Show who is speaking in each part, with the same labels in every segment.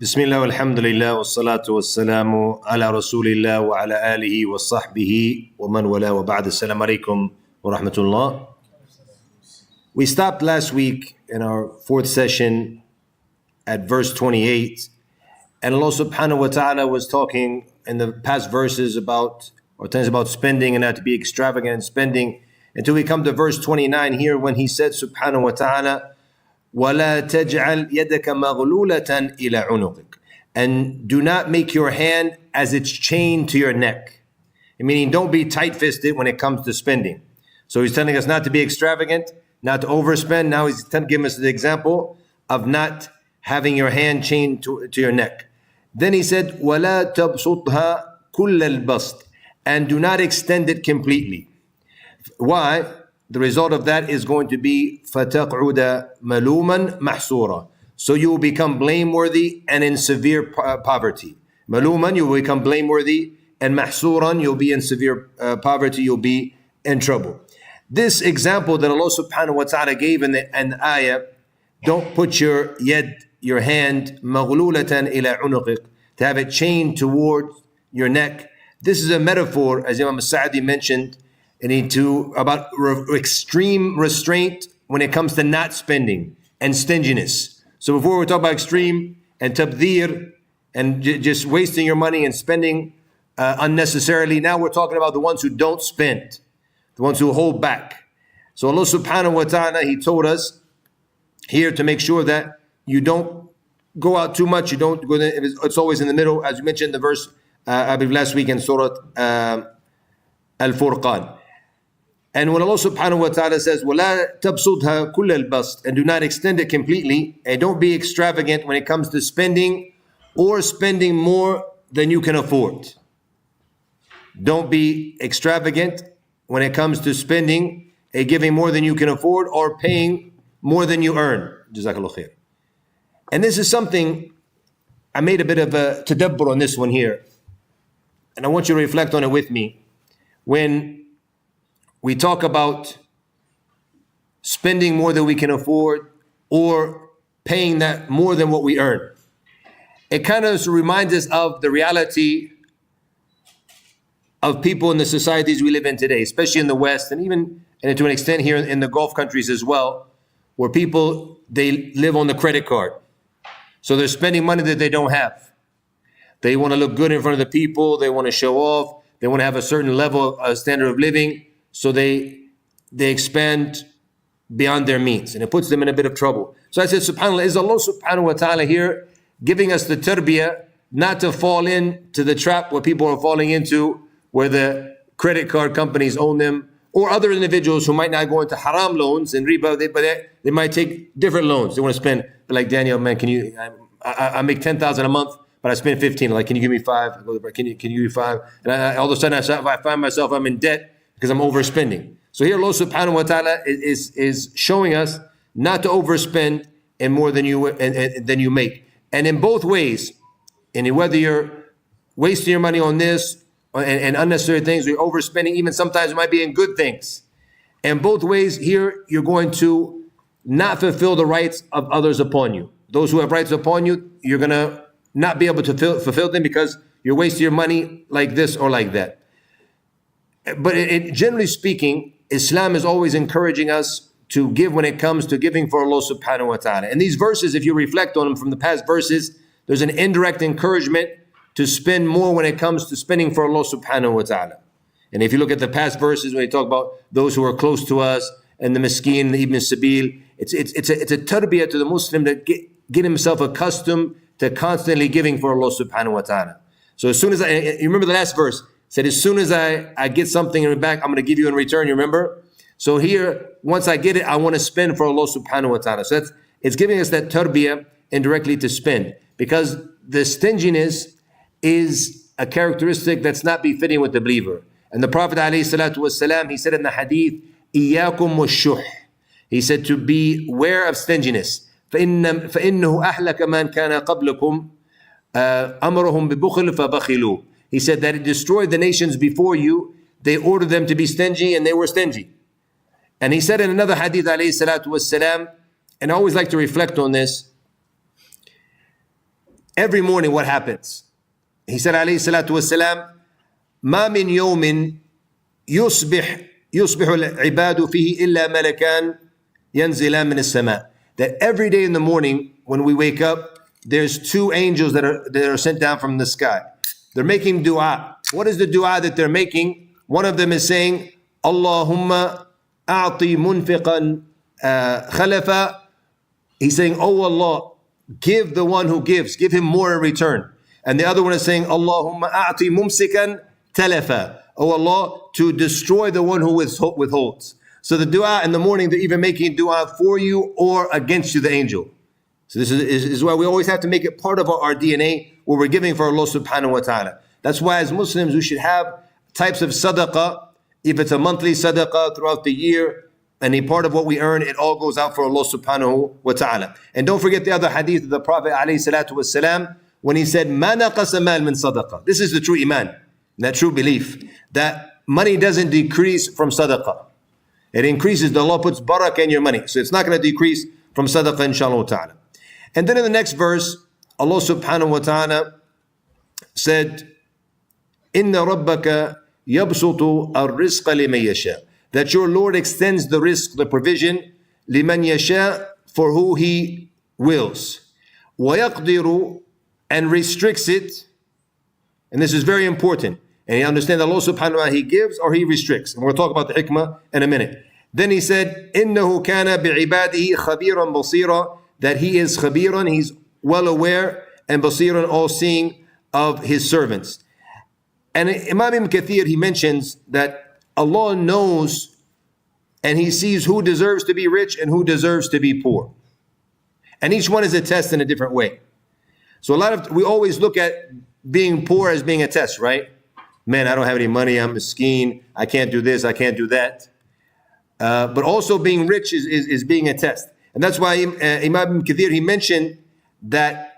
Speaker 1: Bismillah walhamdulillah wassalatu wassalamu ala rasulillah wa ala alihi wa sahbihi wa man wala wa ba'd. Assalamu alaikum wa rahmatullah. We stopped last week in our fourth session at verse 28, and Allah subhanahu wa ta'ala was talking in the past verses about, or things about spending and not to be extravagant in spending, until we come to verse 29 here when he said subhanahu wa ta'ala, وَلَا تَجْعَلْ يَدَكَ مَغْلُولَةً إِلَى عُنُقِكَ, and do not make your hand as it's chained to your neck. Meaning, don't be tight-fisted when it comes to spending. So he's telling us not to be extravagant, not to overspend. Now he's giving us the example of not having your hand chained to your neck. Then he said, وَلَا تَبْسُطْهَا كُلَّ الْبَسْطِ, and do not extend it completely. Why? The result of that is going to be فَتَقْعُدَ مَلُومًا مَحْسُورًا. So you will become blameworthy and in severe poverty. Maluman, you will become blameworthy, and mahsuran, you'll be in severe poverty, you'll be in trouble. This example that Allah subhanahu wa ta'ala gave in the ayah, don't put your hand, مَغْلُولَةً إِلَى عُنُقِكَ, to have it chained toward your neck. This is a metaphor, as Imam Sa'di mentioned, about extreme restraint when it comes to not spending and stinginess. So before we talk about extreme and tabdhir and just wasting your money and spending unnecessarily, now we're talking about the ones who don't spend, the ones who hold back. So Allah subhanahu wa ta'ala, He told us here to make sure that you don't go out too much, you don't go there, it's always in the middle, as we mentioned in the verse, I believe last week in Surah Al-Furqan. And when Allah subhanahu wa ta'ala says, وَلَا تَبْسُطْهَا كُلَّ الْبَسْطِ, and do not extend it completely, and don't be extravagant when it comes to spending or spending more than you can afford. Don't be extravagant when it comes to spending and giving more than you can afford or paying more than you earn. Jazakallah khair. And this is something, I made a bit of a tadabbur on this one here. And I want you to reflect on it with me. When we talk about spending more than we can afford or paying that more than what we earn, it kind of reminds us of the reality of people in the societies we live in today, especially in the West, and even and to an extent here in the Gulf countries as well, where people, they live on the credit card. So they're spending money that they don't have. They want to look good in front of the people, they want to show off, they want to have a certain level of standard of living. So they expand beyond their means, and it puts them in a bit of trouble. So I said, subhanAllah, is Allah subhanahu wa ta'ala here giving us the tarbiyah not to fall into the trap where people are falling into, where the credit card companies own them, or other individuals who might not go into haram loans and riba, but they might take different loans. They want to spend, like, Daniel, man, I make 10,000 a month, but I spend 15. Like, can you give me 5? Can you give me 5? And all of a sudden I find myself, I'm in debt, because I'm overspending. So here Allah subhanahu wa ta'ala is showing us not to overspend and more than you make. And in both ways, and whether you're wasting your money on this and unnecessary things, or you're overspending, even sometimes it might be in good things. And both ways here, you're going to not fulfill the rights of others upon you. Those who have rights upon you, you're going to not be able to fulfill them because you're wasting your money like this or like that. But generally speaking, Islam is always encouraging us to give when it comes to giving for Allah subhanahu wa ta'ala. And these verses, if you reflect on them from the past verses, there's an indirect encouragement to spend more when it comes to spending for Allah subhanahu wa ta'ala. And if you look at the past verses, when they talk about those who are close to us, and the miskin, the ibn sabil, it's a tarbiyah to the Muslim that get himself accustomed to constantly giving for Allah subhanahu wa ta'ala. So as soon as you remember the last verse, said, as soon as I get something in back, I'm going to give you in return, you remember? So here, once I get it, I want to spend for Allah subhanahu wa ta'ala. So it's giving us that tarbiyah indirectly to spend. Because the stinginess is a characteristic that's not befitting with the believer. And the Prophet ﷺ, he said in the hadith, إِيَّاكُمْ وَالشُّحْ, he said to beware of stinginess. فَإِنَّهُ أَحْلَكَ مَنْ كَانَ قَبْلَكُمْ أَمَرُهُمْ بِبُخِلٍ فَبَخِلُوا. He said that it destroyed the nations before you. They ordered them to be stingy and they were stingy. And he said in another hadith, alayhi salatu wassalam, and I always like to reflect on this, every morning what happens? He said, alayhi salatu wasalam, ما من يوم يصبح العباد فيه إلا ملكان ينزلان من السماء. That every day in the morning when we wake up, there's two angels that are sent down from the sky. They're making dua. What is the dua that they're making? One of them is saying, Allahumma a'ti munfiqan khalafa. He's saying, oh Allah, give the one who gives, give him more in return. And the other one is saying, Allahumma a'ti mumsikan talafa. Oh Allah, to destroy the one who withholds. So the dua in the morning, they're even making dua for you or against you, the angel. So this is why we always have to make it part of our DNA, where we're giving for Allah subhanahu wa ta'ala. That's why as Muslims, we should have types of sadaqah. If it's a monthly sadaqah throughout the year, any part of what we earn, it all goes out for Allah subhanahu wa ta'ala. And don't forget the other hadith of the Prophet alayhi salatu wasalam, when he said, مَا نَقَصَ مَالٍ مِّن صَدَقَةٍ. This is the true iman, that true belief, that money doesn't decrease from sadaqah. It increases. The Allah puts barakah in your money. So it's not going to decrease from sadaqah, inshallah ta'ala. And then in the next verse, Allah subhanahu wa ta'ala said, إِنَّ رَبَّكَ يَبْسُطُ الرِّزْقَ لِمَنْ يَشَاءُ. That your Lord extends the rizq, the provision, لِمَنْ يَشَاءُ, for who He wills. وَيَقْدِرُ, and restricts it. And this is very important. And you understand that Allah subhanahu wa ta'ala, He gives or He restricts. And we'll talk about the hikmah in a minute. Then He said, إِنَّهُ كَانَ بِعِبَادِهِ خَبِيرًا بَصِيرًا. That He is khabiran, He's well aware, and basiran, all seeing of His servants. And Imam Ibn Kathir, he mentions that Allah knows and He sees who deserves to be rich and who deserves to be poor. And each one is a test in a different way. So we always look at being poor as being a test, right? Man, I don't have any money, I'm miskeen, I can't do this, I can't do that. But also being rich is being a test. And that's why Imam Ibn Kathir, he mentioned that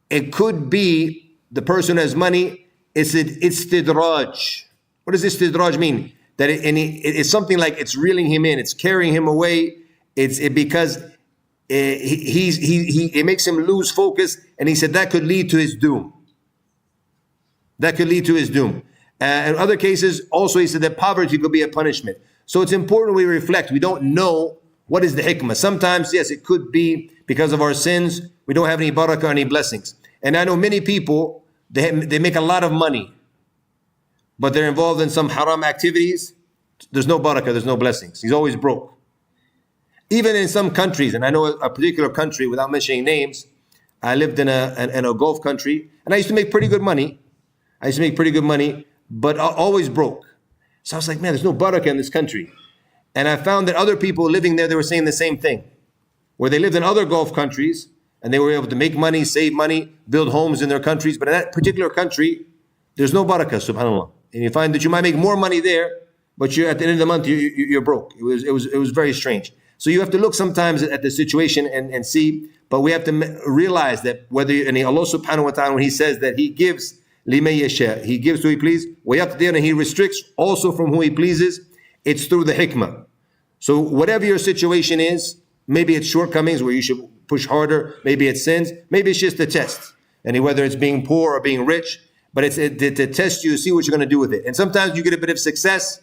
Speaker 1: it could be the person who has money, it's istidraj. What does istidraj mean? That it's something like it's reeling him in, it's carrying him away. Because it makes him lose focus. And he said that could lead to his doom. That could lead to his doom. In other cases, also he said that poverty could be a punishment. So it's important we reflect. We don't know what is the hikmah. Sometimes, yes, it could be because of our sins. We don't have any barakah, any blessings. And I know many people, they make a lot of money, but they're involved in some haram activities. There's no barakah, there's no blessings. He's always broke. Even in some countries, and I know a particular country, without mentioning names, I lived in a Gulf country, and I used to make pretty good money. But always broke. So I was like, man, there's no barakah in this country. And I found that other people living there, they were saying the same thing. Where they lived in other Gulf countries, and they were able to make money, save money, build homes in their countries. But in that particular country, there's no barakah, subhanAllah. And you find that you might make more money there, but at the end of the month, you're broke. It was very strange. So you have to look sometimes at the situation and see, but we have to realize that whether, and Allah subhanahu wa ta'ala, when He says that He gives لِمَن يَشَاءُ, He gives to who He pleases, وَيَقْدِرُ, and He restricts also from who He pleases, it's through the hikmah. So whatever your situation is, maybe it's shortcomings where you should push harder, maybe it's sins, maybe it's just a test. And whether it's being poor or being rich, but it's to test you, see what you're going to do with it. And sometimes you get a bit of success.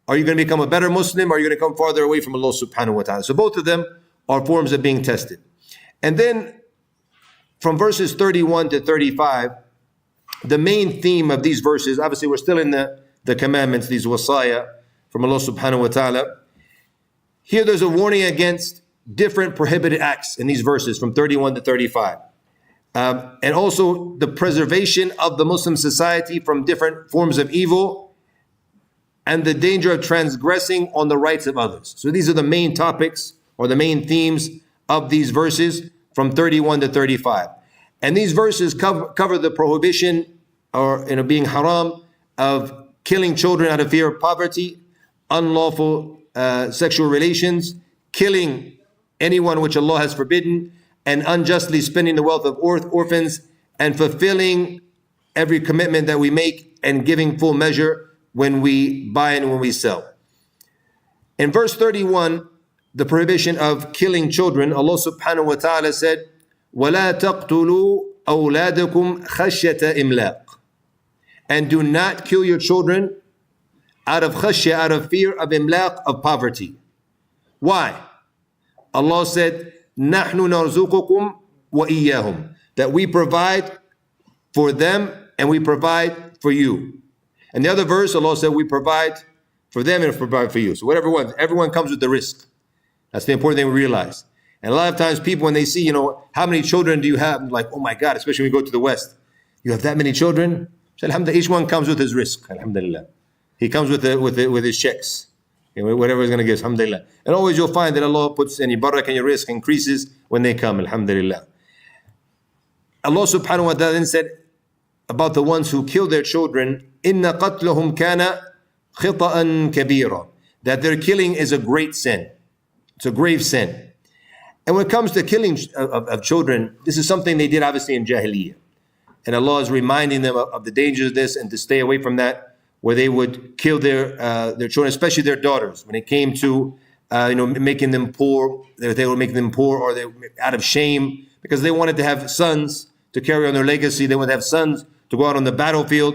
Speaker 1: Are you going to become a better Muslim, or are you going to come farther away from Allah subhanahu wa ta'ala? So both of them are forms of being tested. And then from verses 31 to 35, the main theme of these verses, obviously we're still in the commandments, these wasaya from Allah subhanahu wa ta'ala. Here there's a warning against different prohibited acts in these verses from 31 to 35. And also the preservation of the Muslim society from different forms of evil and the danger of transgressing on the rights of others. So these are the main topics or the main themes of these verses from 31 to 35. And these verses cover the prohibition or being haram of killing children out of fear of poverty, unlawful sexual relations, killing anyone which Allah has forbidden, and unjustly spending the wealth of orphans, and fulfilling every commitment that we make and giving full measure when we buy and when we sell. In verse 31, the prohibition of killing children, Allah subhanahu wa ta'ala said, وَلَا تَقْتُلُوا أولادكم خشية إملاق. And do not kill your children out of khashya, out of fear of imlaq, of poverty. Why? Allah said, نَحْنُ نَرْزُقُكُمْ وَإِيَّاهُمْ. That we provide for them and we provide for you. And the other verse, Allah said, we provide for them and provide for you. So whatever one, everyone comes with the risk. That's the important thing we realize. And a lot of times people, when they see, how many children do you have? Like, oh my God, especially when we go to the West. You have that many children? So alhamdulillah, each one comes with his risk, alhamdulillah. He comes with his checks. Whatever he's going to give, alhamdulillah. And always you'll find that Allah puts any barakah in your risk, increases when they come, alhamdulillah. Allah subhanahu wa ta'ala then said about the ones who kill their children, إِنَّ قَتْلَهُمْ كَانَ خِطَأً كَبِيرًا. That their killing is a great sin. It's a grave sin. And when it comes to killing of children, this is something they did obviously in Jahiliyyah. And Allah is reminding them of the dangers of this and to stay away from that, where they would kill their children, especially their daughters. When it came to making them poor, they were making them poor, or they out of shame, because they wanted to have sons to carry on their legacy. They wanted to have sons to go out on the battlefield.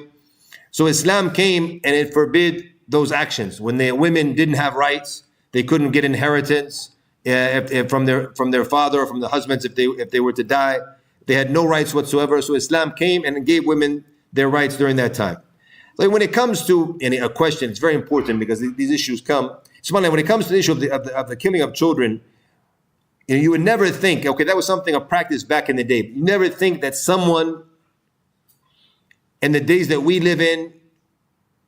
Speaker 1: So Islam came and it forbid those actions. When the women didn't have rights, they couldn't get inheritance from their father or from the husbands if they were to die. They had no rights whatsoever. So Islam came and gave women their rights during that time. Like when it comes to a question, it's very important because these issues come. When it comes to the issue of the killing of children, you would never think, okay, that was something of practice back in the day. You never think that someone in the days that we live in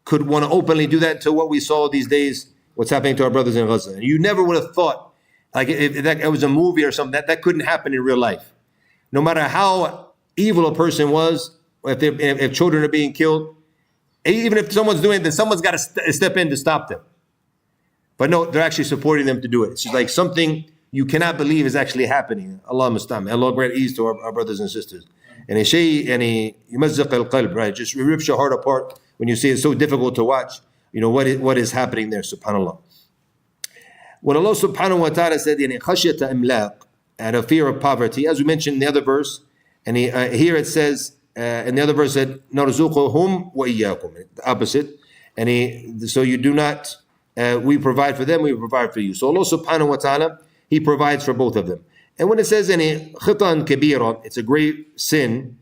Speaker 1: could want to openly do that until what we saw these days, what's happening to our brothers in Gaza. You never would have thought, like if that was a movie or something, that couldn't happen in real life. No matter how evil a person was, if children are being killed, even if someone's doing it, then someone's got to step in to stop them. But no, they're actually supporting them to do it. It's just like something you cannot believe is actually happening. Allah musta'an. Allah grant ease to our brothers and sisters. And يمزق القلب, right? Just rips your heart apart when you see it's so difficult to watch. What is happening there, subhanAllah. When Allah subhanahu wa ta'ala said, خَشْيَةَ إِمْلَاقٍ, out of fear of poverty, as we mentioned in the other verse, and here it says, in the other verse said, نَرْزُقُهُمْ وَإِيَّاكُمْ, the opposite. And so you do not, we provide for them, we provide for you. So Allah subhanahu wa ta'ala, He provides for both of them. And when it says خِطَأً كَبِيرًا, it's a great sin.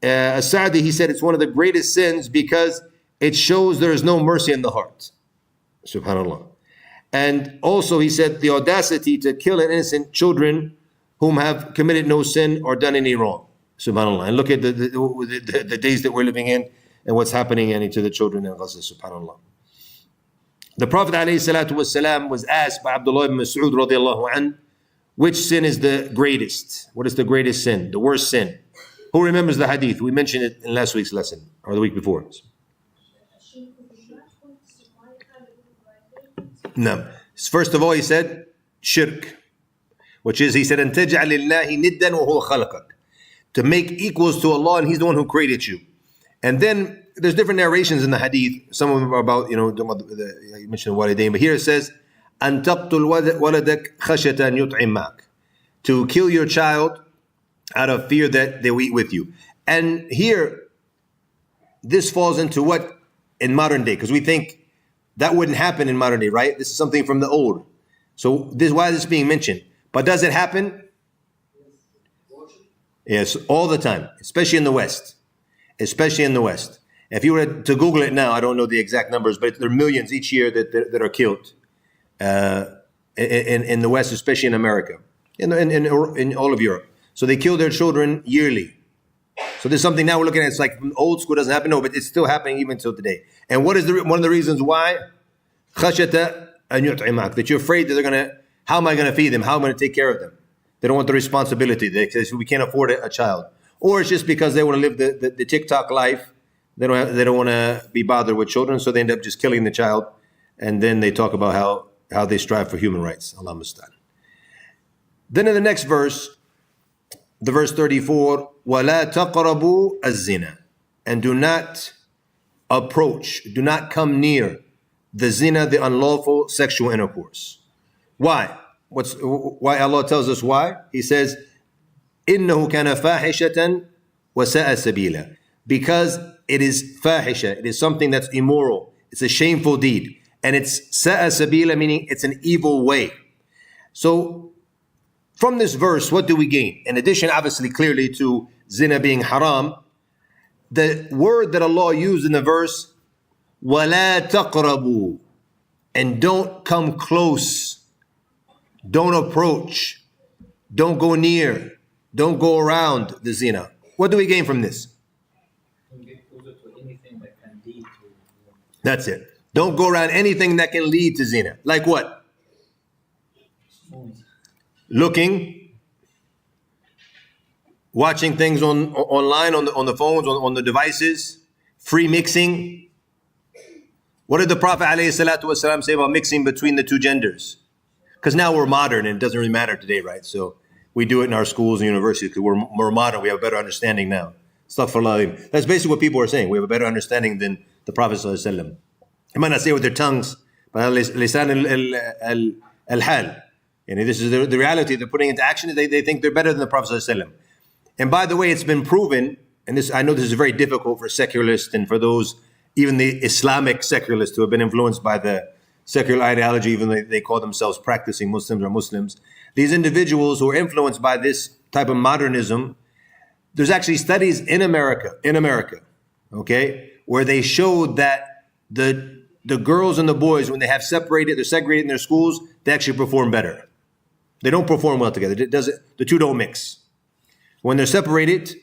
Speaker 1: As-Sa'di, he said it's one of the greatest sins because it shows there is no mercy in the heart. Subhanallah. And also he said the audacity to kill an innocent children whom have committed no sin or done any wrong. Subhanallah. And look at the days that we're living in and what's happening to the children in Gaza. Subhanallah. The Prophet ﷺ was asked by Abdullah ibn Mas'ud radiallahu anhu, which sin is the greatest? What is the greatest sin? The worst sin? Who remembers the hadith? We mentioned it in last week's lesson or the week before. No. First of all, he said shirk, which is, he said, أَن تَجْعَلِ اللَّهِ نِدًّا وَهُوَ خَلَقَكَ, to make equals to Allah and He's the one who created you. And then there's different narrations in the hadith. Some of them are about, you mentioned walidain, but here it says, أَن تَقْتُلْ وَلَدَكَ خَشْيَةَ أَن يُطْعِمَ مَعَكَ, to kill your child out of fear that they will eat with you. And here, this falls into what in modern day, because we think that wouldn't happen in modern day, right? This is something from the old. So why is this being mentioned? But does it happen? Yes, all the time, especially in the West. Especially in the West. If you were to Google it now, I don't know the exact numbers, but there are millions each year that are killed in the West, especially in America, in all of Europe. So they kill their children yearly. So there's something now we're looking at, it's like old school, doesn't happen, no, but it's still happening even till today. And what is one of the reasons why? خَشْيَةَ أَن يُطْعِمَكَ, that you're afraid that how am I going to feed them? How am I going to take care of them? They don't want the responsibility. They say, we can't afford a child. Or it's just because they want to live the TikTok life. They don't want to be bothered with children, so they end up just killing the child. And then they talk about how they strive for human rights. Allah musta'an. Then in the next verse, the verse 34, وَلَا تَقْرَبُوا الزِّنَا, and do not approach, do not come near the zina, the unlawful sexual intercourse. Why? Why Allah tells us why? He says, إِنَّهُ كَانَ فَاحِشَةً وَسَاءَ سَبِيلًا. Because it is fahisha, it is something that's immoral, it's a shameful deed. And it's sa'a sabila, meaning it's an evil way. So from this verse, what do we gain? In addition, obviously, clearly to zina being haram, the word that Allah used in the verse, وَلَا تَقْرَبُوا, and don't come close, don't approach, don't go near, don't go around the zina. What do we gain from this?
Speaker 2: Don't get closer to anything that can lead to.
Speaker 1: That's it. Don't go around anything that can lead to zina. Like what? Looking, watching things online, on the phones, on the devices, free mixing. What did the Prophet ﷺ say about mixing between the two genders? Because now we're modern and it doesn't really matter today, right? So we do it in our schools and universities because we're modern. We have a better understanding now. Astaghfirullah. That's basically what people are saying. We have a better understanding than the Prophet ﷺ. They might not say it with their tongues, but lisan al-hal. And this is the reality they're putting into action. They think they're better than the Prophet ﷺ. And by the way, it's been proven, and I know this is very difficult for secularists and for those, even the Islamic secularists who have been influenced by the secular ideology, even though they call themselves practicing Muslims or Muslims. These individuals who are influenced by this type of modernism, there's actually studies in America, okay, where they showed that the girls and the boys, when they're segregated in their schools, they actually perform better. They don't perform well together. The two don't mix. When they're separated,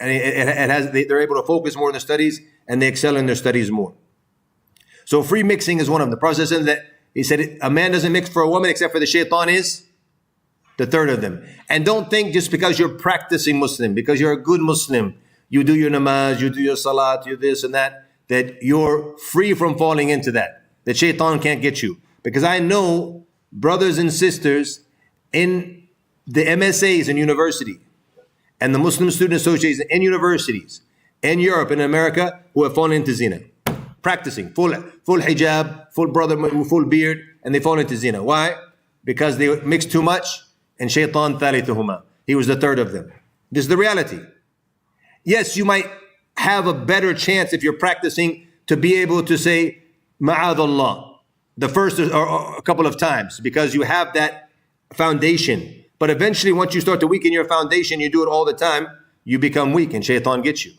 Speaker 1: and they're able to focus more on the studies, and they excel in their studies more. So free mixing is one of them. The Prophet said that he said a man doesn't mix for a woman except for the shaitan is the third of them. And don't think just because you're practicing Muslim, because you're a good Muslim, you do your namaz, you do your salat, you this and that you're free from falling into that shaitan can't get you. Because I know brothers and sisters in the MSAs in university and the Muslim Student Association in universities in Europe and America who have fallen into zina. Practicing full hijab, full brother, full beard, and they fall into zina. Why? Because they mix too much, and shaitan thalithuhuma. He was the third of them. This is the reality. Yes, you might have a better chance if you're practicing to be able to say ma'adallah the first or a couple of times because you have that foundation. But eventually, once you start to weaken your foundation, you do it all the time, you become weak and shaitan gets you.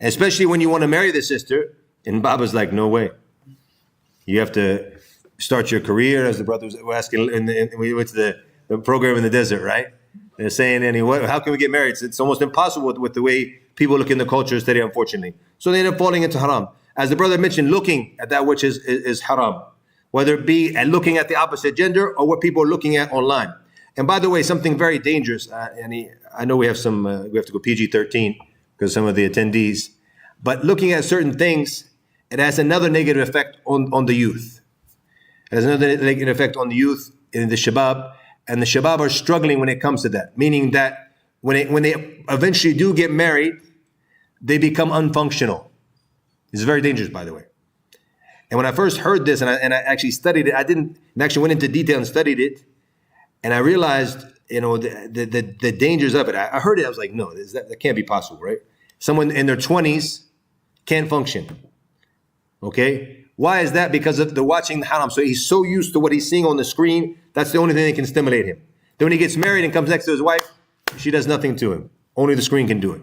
Speaker 1: Especially when you want to marry the sister, and Baba's like, no way. You have to start your career, as the brothers were asking, we went to the program in the desert, right? They're saying, how can we get married? It's almost impossible with the way people look in the cultures today, unfortunately. So they end up falling into haram. As the brother mentioned, looking at that which is haram, whether it be at looking at the opposite gender or what people are looking at online. And by the way, something very dangerous, I know we have we have to go PG-13 because some of the attendees, but looking at certain things, it has another negative effect on the youth. It has another negative effect on the youth in the shabab, and the shabab are struggling when it comes to that, meaning that when they eventually do get married, they become unfunctional. It's very dangerous, by the way. And when I first heard this, and I actually studied it, I actually went into detail and studied it, and I realized, the dangers of it. I heard it, I was like, no, that can't be possible, right? Someone in their 20s can't function. Okay? Why is that? Because of the watching the haram. So he's so used to what he's seeing on the screen, that's the only thing that can stimulate him. Then when he gets married and comes next to his wife, she does nothing to him. Only the screen can do it.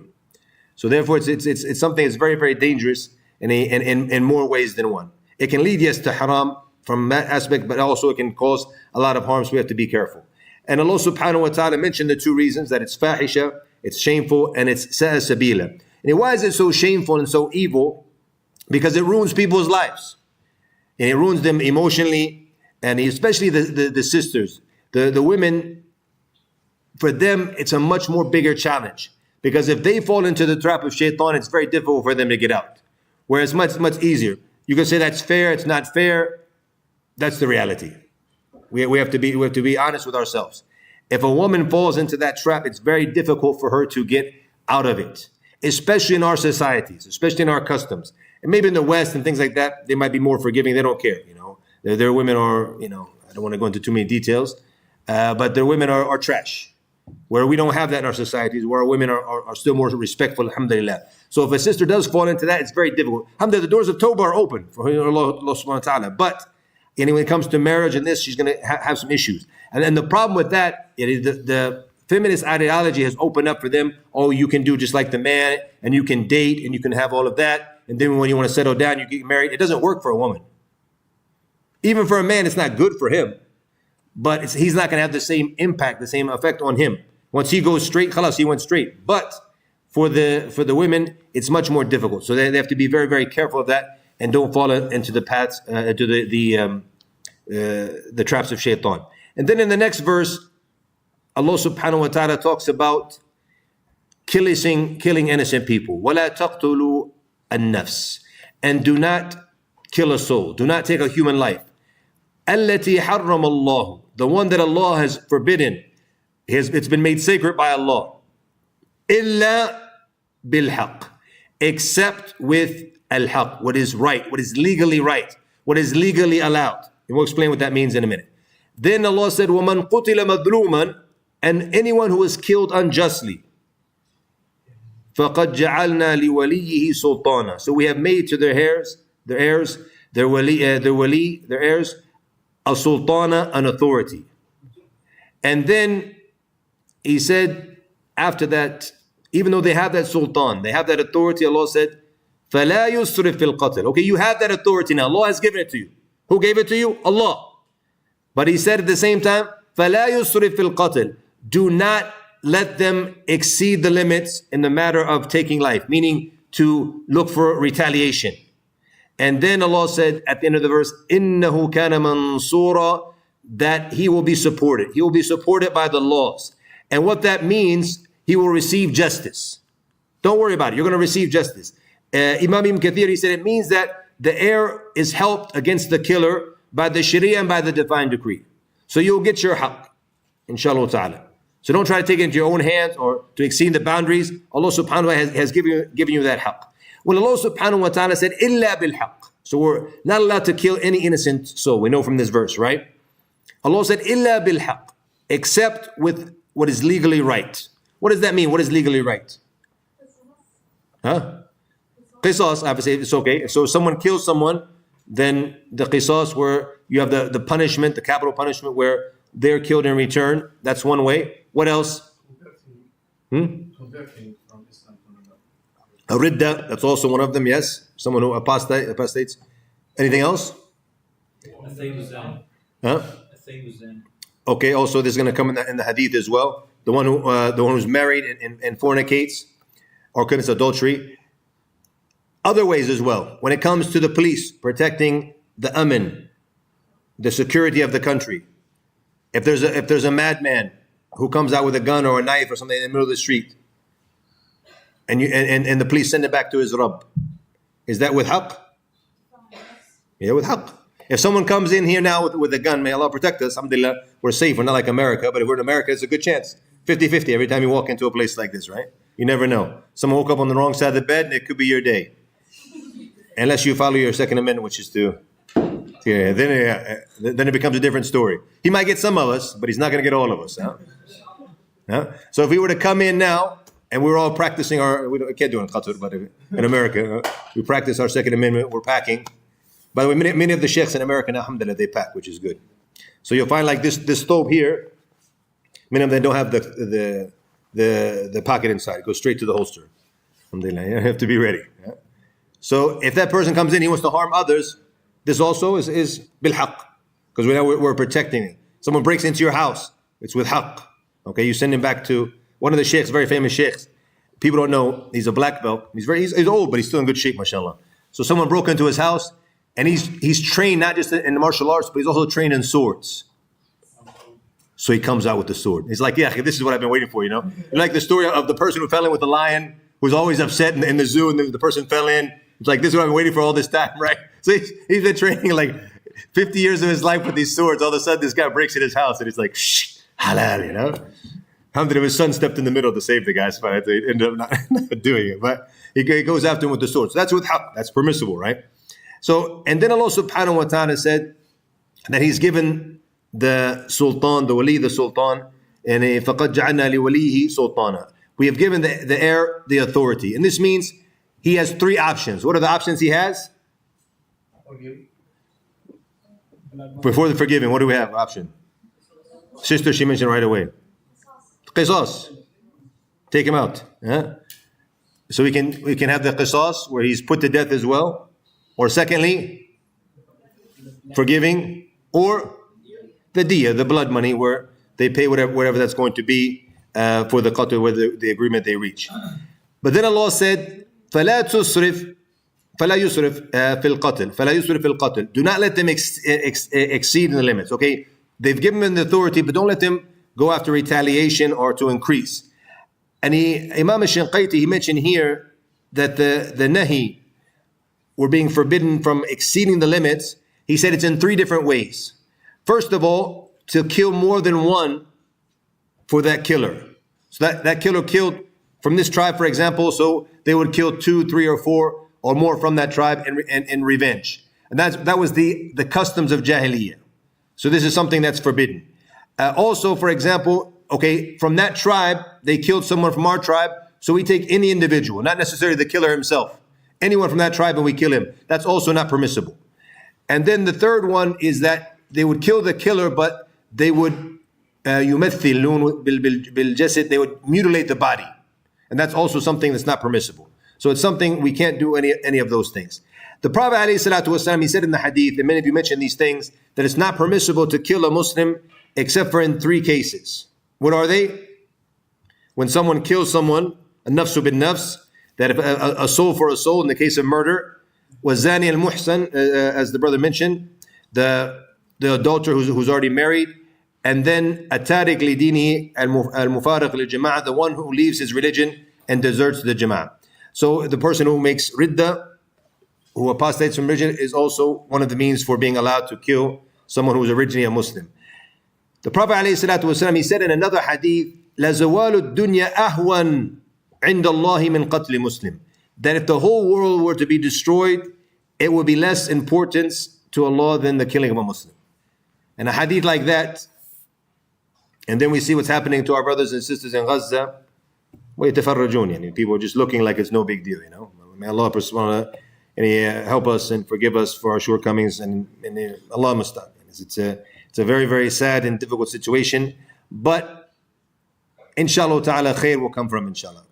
Speaker 1: So therefore, it's something that's very, very dangerous in more ways than one. It can lead, yes, to haram from that aspect, but also it can cause a lot of harm, so we have to be careful. And Allah subhanahu wa ta'ala mentioned the two reasons, that it's fahisha, it's shameful, and it's sa'a sabila. And why is it so shameful and so evil? Because it ruins people's lives. And it ruins them emotionally, and especially the sisters. The women, for them, it's a much more bigger challenge. Because if they fall into the trap of shaitan, it's very difficult for them to get out. Whereas much, much easier. You can say that's fair, it's not fair. That's the reality. We have to be honest with ourselves. If a woman falls into that trap, it's very difficult for her to get out of it. Especially in our societies, especially in our customs. And maybe in the West and things like that, they might be more forgiving. They don't care, Their women are, I don't want to go into too many details, but their women are trash. where we don't have that in our societies, where our women are still more respectful, alhamdulillah. So if a sister does fall into that, it's very difficult. Alhamdulillah, the doors of Tawbah are open for Allah subhanahu wa ta'ala. But when it comes to marriage and this, she's going to have some issues. And then the problem with that, the feminist ideology has opened up for them, oh, you can do just like the man, and you can date, and you can have all of that. And then when you want to settle down, you get married. It doesn't work for a woman. Even for a man, it's not good for him. But he's not going to have the same impact, the same effect on him. Once he goes straight, khalas, he went straight. But for the women, it's much more difficult. So they have to be very, very careful of that and don't fall into the paths, to the traps of shaitan. And then in the next verse, Allah subhanahu wa ta'ala talks about killing innocent people. وَلَا تَقْتُلُوا النَّفْسِ. And do not kill a soul. Do not take a human life. الَّتِي حَرَّمَ اللَّهُ. The one that Allah has forbidden. It's been made sacred by Allah. إِلَّا بِالْحَقِّ. Except with al-haq, what is right, what is legally right, what is legally allowed. And we'll explain what that means in a minute. Then Allah said, وَمَنْ قُتِلَ مَظْلُومًا. And anyone who was killed unjustly. فَقَدْ جَعَلْنَا لِوَلِيِّهِ سُلْطَانًا. So we have made to their heirs, a sultana, an authority. And then he said, after that, even though they have that sultan, they have that authority, Allah said, فَلَا يُسْرِفْ فِي الْقَتْلِ. Okay, you have that authority now. Allah has given it to you. Who gave it to you? Allah. But he said at the same time, فَلَا يُسْرِفْ فِي الْقَتْلِ. Do not let them exceed the limits in the matter of taking life, meaning to look for retaliation. And then Allah said at the end of the verse, إِنَّهُ كَانَ مَنْصُورًا. That he will be supported. He will be supported by the laws. And what that means, he will receive justice. Don't worry about it. You're going to receive justice. Imam Ibn Kathir, he said it means that the heir is helped against the killer by the Sharia and by the divine decree. So you'll get your haqq, inshallah ta'ala. So don't try to take it into your own hands or to exceed the boundaries. Allah subhanahu wa ta'ala has given you that haqq. When Allah subhanahu wa ta'ala said, إِلَّا بِالْحَقِّ. So we're not allowed to kill any innocent soul. We know from this verse, right? Allah said, إِلَّا بِالْحَقِّ. Except with what is legally right. What does that mean? What is legally right? Huh? Qisas, I have to say it's okay. So if someone kills someone, then the qisas where you have the punishment, the capital punishment where they're killed in return. That's one way. What else? A ridda, that's also one of them, yes. Someone who apostates. Anything else? Huh? Okay, also this is going to come in the hadith as well. The one who's married and fornicates or commits adultery. Other ways as well. When it comes to the police protecting the aman, the security of the country. If there's a madman who comes out with a gun or a knife or something in the middle of the street, and the police send it back to his Rabb, is that with haqq? Yeah, with haqq. If someone comes in here now with a gun, may Allah protect us, alhamdulillah, we're safe, we're not like America, but if we're in America, it's a good chance. 50-50 every time you walk into a place like this, right? You never know. Someone woke up on the wrong side of the bed and it could be your day. Unless you follow your Second Amendment, which is then it becomes a different story. He might get some of us, but he's not going to get all of us. Huh? So if we were to come in now, and we're all practicing we can't do it in Qatar, but in America, we practice our Second Amendment, we're packing. By the way, many of the sheikhs in America, alhamdulillah, they pack, which is good. So you'll find like this stove here, many of them don't have the pocket inside. It goes straight to the holster. Alhamdulillah, you have to be ready. Yeah? So if that person comes in, he wants to harm others, this also is bil haqq, because we're protecting it. Someone breaks into your house, it's with haqq. Okay, you send him back to one of the sheikhs, very famous sheikhs. People don't know, he's a black belt. He's old, but he's still in good shape, mashallah. So someone broke into his house, and he's trained not just in the martial arts, but he's also trained in swords. So he comes out with the sword. He's like, yeah, this is what I've been waiting for, you know? Like the story of the person who fell in with the lion, who's always upset in the zoo, and the person fell in. It's like, this is what I've been waiting for all this time, right? So he's been training like 50 years of his life with these swords. All of a sudden, this guy breaks in his house, and he's like, shh, halal, you know? Alhamdulillah, his son stepped in the middle to save the guy, so he ended up not doing it. But he goes after him with the sword. So that's with haqq. That's permissible, right? So, and then Allah subhanahu wa ta'ala said that he's given the sultan, the wali, the sultan, And فَقَدْ جَعَلْنَا لِوَلِيهِ سُلْطَانًا. We have given the heir the authority. And this means he has three options. What are the options he has? Before the forgiving, what do we have? Option. Sister, she mentioned right away. Qisas. Take him out. Yeah? So we can have the qisas where he's put to death as well. Or secondly, forgiving. Or the diya, the blood money, where they pay whatever that's going to be for the qatl, the agreement they reach. But then Allah said, فَلَا تُسْرِفْ فَلَا يُسْرِفْ فِي الْقَتْلِ فَلَا يُسْرِفْ فِي الْقَتْلِ. Do not let them exceed the limits. Okay, they've given them the authority, but don't let them go after retaliation or to increase. And Imam al-Shinqaiti, he mentioned here that the nahi, we're being forbidden from exceeding the limits. He said it's in three different ways. First of all, to kill more than one for that killer. So that killer killed from this tribe, for example, so they would kill 2, 3, or 4 or more from that tribe in revenge. And that was the customs of Jahiliyyah. So this is something that's forbidden. Also, for example, okay, from that tribe, they killed someone from our tribe, so we take any individual, not necessarily the killer himself, anyone from that tribe and we kill him. That's also not permissible. And then the third one is that they would kill the killer, but they would يمثلون بالجسد, they would mutilate the body. And that's also something that's not permissible. So it's something we can't do any of those things. The Prophet ﷺ, he said in the hadith, and many of you mentioned these things, that it's not permissible to kill a Muslim except for in 3 cases. What are they? When someone kills someone, a nafsu bin nafs, that if a soul for a soul in the case of murder, was zani al-muhsan, as the brother mentioned, the adulterer who's already married, and then atariq li dini al-mufariq li jama'ah, the one who leaves his religion and deserts the jama'ah. So the person who makes ridda, who apostates from religion, is also one of the means for being allowed to kill someone who was originally a Muslim. The Prophet ﷺ, he said in another hadith, لَزَوَالُ الدُّنْيَا أَهْوَنْ عِنْدَ اللَّهِ مِنْ قَتْلِ مُسْلِمٍ. That if the whole world were to be destroyed, it would be less importance to Allah than the killing of a Muslim. And a hadith like that, and then we see what's happening to our brothers and sisters in Gaza. وَيَتَفَرَّجُونَ. People are just looking like it's no big deal, you know. May Allah help us and forgive us for our shortcomings, and Allah musta'an. It's a very, very sad and difficult situation, but inshallah ta'ala khair will come from inshallah.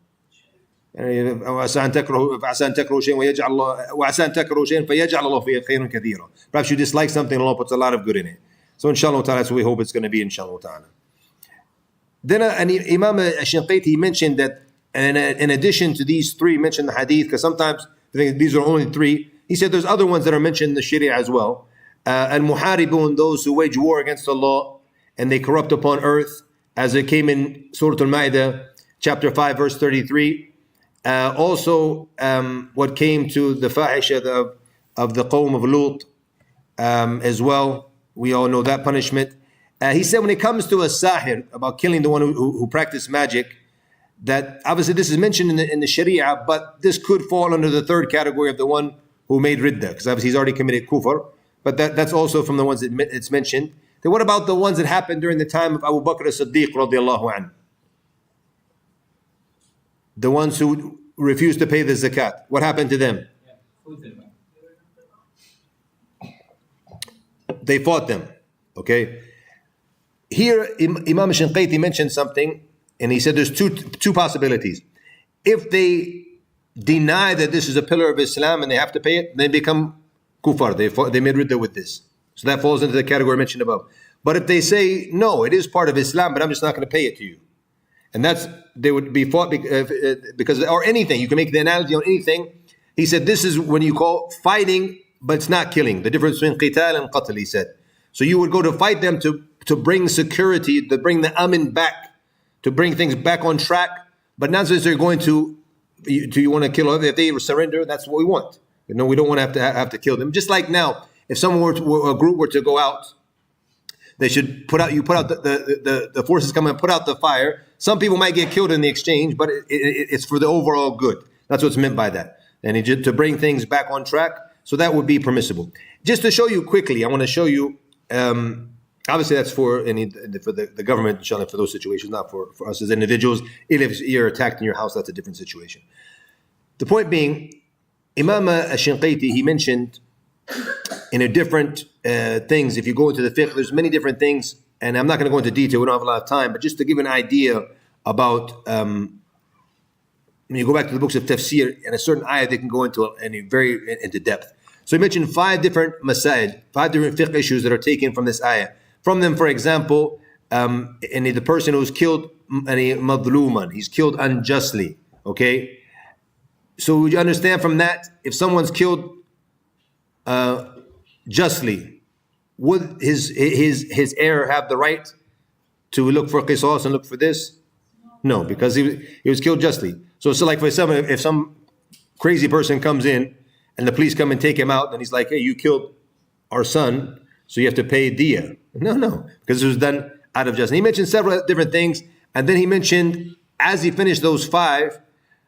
Speaker 1: Perhaps you dislike something, Allah puts a lot of good in it. So inshallah ta'ala, that's what we hope it's going to be, inshallah ta'ala. Then Imam al-Shinqaiti, he mentioned that in addition to these 3 mentioned the hadith, because sometimes I think these are only 3, he said there's other ones that are mentioned in the Sharia as well. Al-Muharibun, those who wage war against Allah and they corrupt upon earth, as it came in Surah Al-Ma'idah, chapter 5, verse 33. Also, what came to the fahisha of the qawm of Lut as well. We all know that punishment. He said when it comes to a sahir, about killing the one who practiced magic, that obviously this is mentioned in the Sharia, but this could fall under the 3rd category of the one who made ridda, because obviously he's already committed kufr. But that's also from the ones that it's mentioned. Then what about the ones that happened during the time of Abu Bakr as-Siddiq radiallahu anhu? The ones who refused to pay the zakat. What happened to them? They fought them. Okay. Here Imam Shinqaiti mentioned something, and he said there's two possibilities. If they deny that this is a pillar of Islam and they have to pay it, they become kufar. They made ridda with this. So that falls into the category mentioned above. But if they say, no, it is part of Islam, but I'm just not going to pay it to you. And they would be fought because, or anything, you can make the analogy on anything. He said, this is when you call fighting, but it's not killing. The difference between qital and qatl, he said. So you would go to fight them to bring security, to bring the amin back, to bring things back on track, but not necessarily going to you want to kill them. If they surrender, that's what we want. You know, we don't want to have to kill them. Just like now, if someone a group were to go out, they should put out the forces come and put out the fire. Some people might get killed in the exchange, but it's for the overall good. That's what's meant by that. And to bring things back on track, so that would be permissible. Just to show you quickly, I want to show you Obviously, that's for the government, inshallah, for those situations, not for us as individuals. If you're attacked in your house, that's a different situation. The point being, Imam al-Shinqiti, he mentioned in a different things, if you go into the fiqh, there's many different things, and I'm not going to go into detail, we don't have a lot of time, but just to give an idea about, when you go back to the books of tafsir, and a certain ayah, they can go into very into depth. So he mentioned 5 different masail, 5 different fiqh issues that are taken from this ayah. From them, for example, the person who's killed, madluman, he's killed unjustly, okay? So would you understand from that, if someone's killed justly, would his heir have the right to look for qisas and look for this? No, because he was killed justly. So like for example, if some crazy person comes in and the police come and take him out, and he's like, hey, you killed our son, so you have to pay diya. No, because it was done out of justice. And he mentioned several different things, and then he mentioned, as he finished those 5,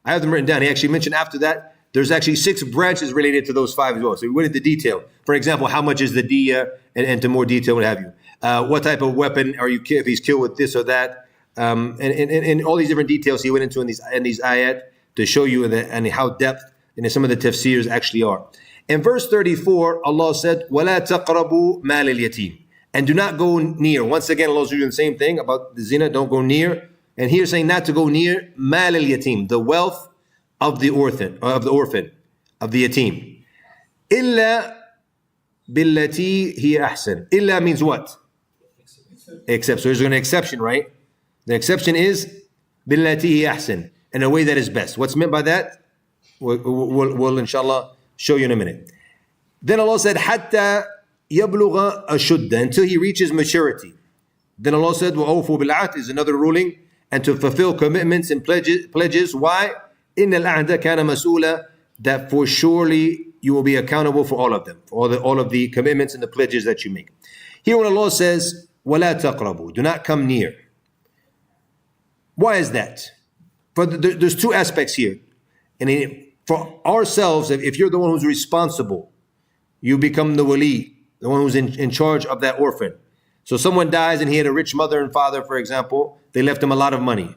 Speaker 1: I have them written down, he actually mentioned after that, there's actually 6 branches related to those 5 as well. So we went into detail. For example, how much is the diya, and to more detail, what have you. What type of weapon are you, if he's killed with this or that, and all these different details he went into in these ayat to show you and how depth and some of the tafsirs actually are. In verse 34, Allah said, وَلَا تَقْرَبُوا مَالِ الْيَتِيمِ, and do not go near. Once again, Allah's doing the same thing about the zina, don't go near. And here saying not to go near مَالِ الْيَتِيمِ, the wealth of the orphan, of the yatim. إِلَّا بِالَّتِي هِيَ أَحْسَنُ. إِلَّا means what? Except. So there's an exception, right? The exception is بِالَّتِي هِيَ أَحْسَنُ, in a way that is best. What's meant by that? We'll inshallah show you in a minute. Then Allah said, حَتَّى يَبْلُغَ أَشُدَّ, until he reaches maturity. Then Allah said, وَأَوْفُوا بِالْعَهْدِ is another ruling, and to fulfill commitments and pledges. Why? إِنَّ الْعَهْدَ كَانَ مَسْئُولًا, that for surely you will be accountable for all of them, for all of the commitments and the pledges that you make. Here when Allah says, وَلَا تَقْرَبُوا, do not come near. Why is that? There's 2 aspects here. And for ourselves, if you're the one who's responsible, you become the wali, the one who's in charge of that orphan. So someone dies and he had a rich mother and father, for example, they left him a lot of money.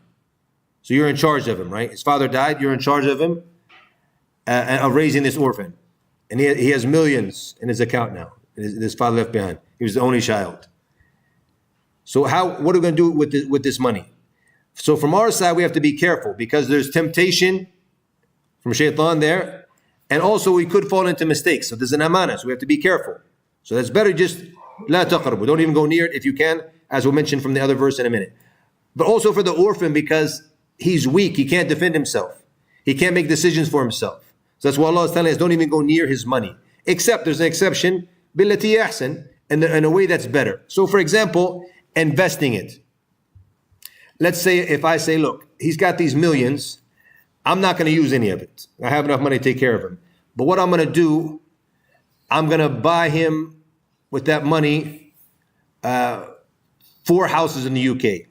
Speaker 1: So you're in charge of him, right? His father died, you're in charge of him, of raising this orphan. And he has millions in his account now, his father left behind. He was the only child. So what are we going to do with this money? So from our side, we have to be careful, because there's temptation from shaitan there, and also we could fall into mistakes. So there's an amana, so we have to be careful. So that's better, just la taqrabu, don't even go near it if you can, as we'll mention from the other verse in a minute. But also for the orphan, because he's weak, he can't defend himself, he can't make decisions for himself. So that's why Allah is telling us, don't even go near his money. Except there's an exception, billati ahsan, in a way that's better. So for example, investing it. Let's say if I say, look, he's got these millions, I'm not going to use any of it. I have enough money to take care of him. But what I'm going to do, I'm going to buy him with that money 4 houses in the UK.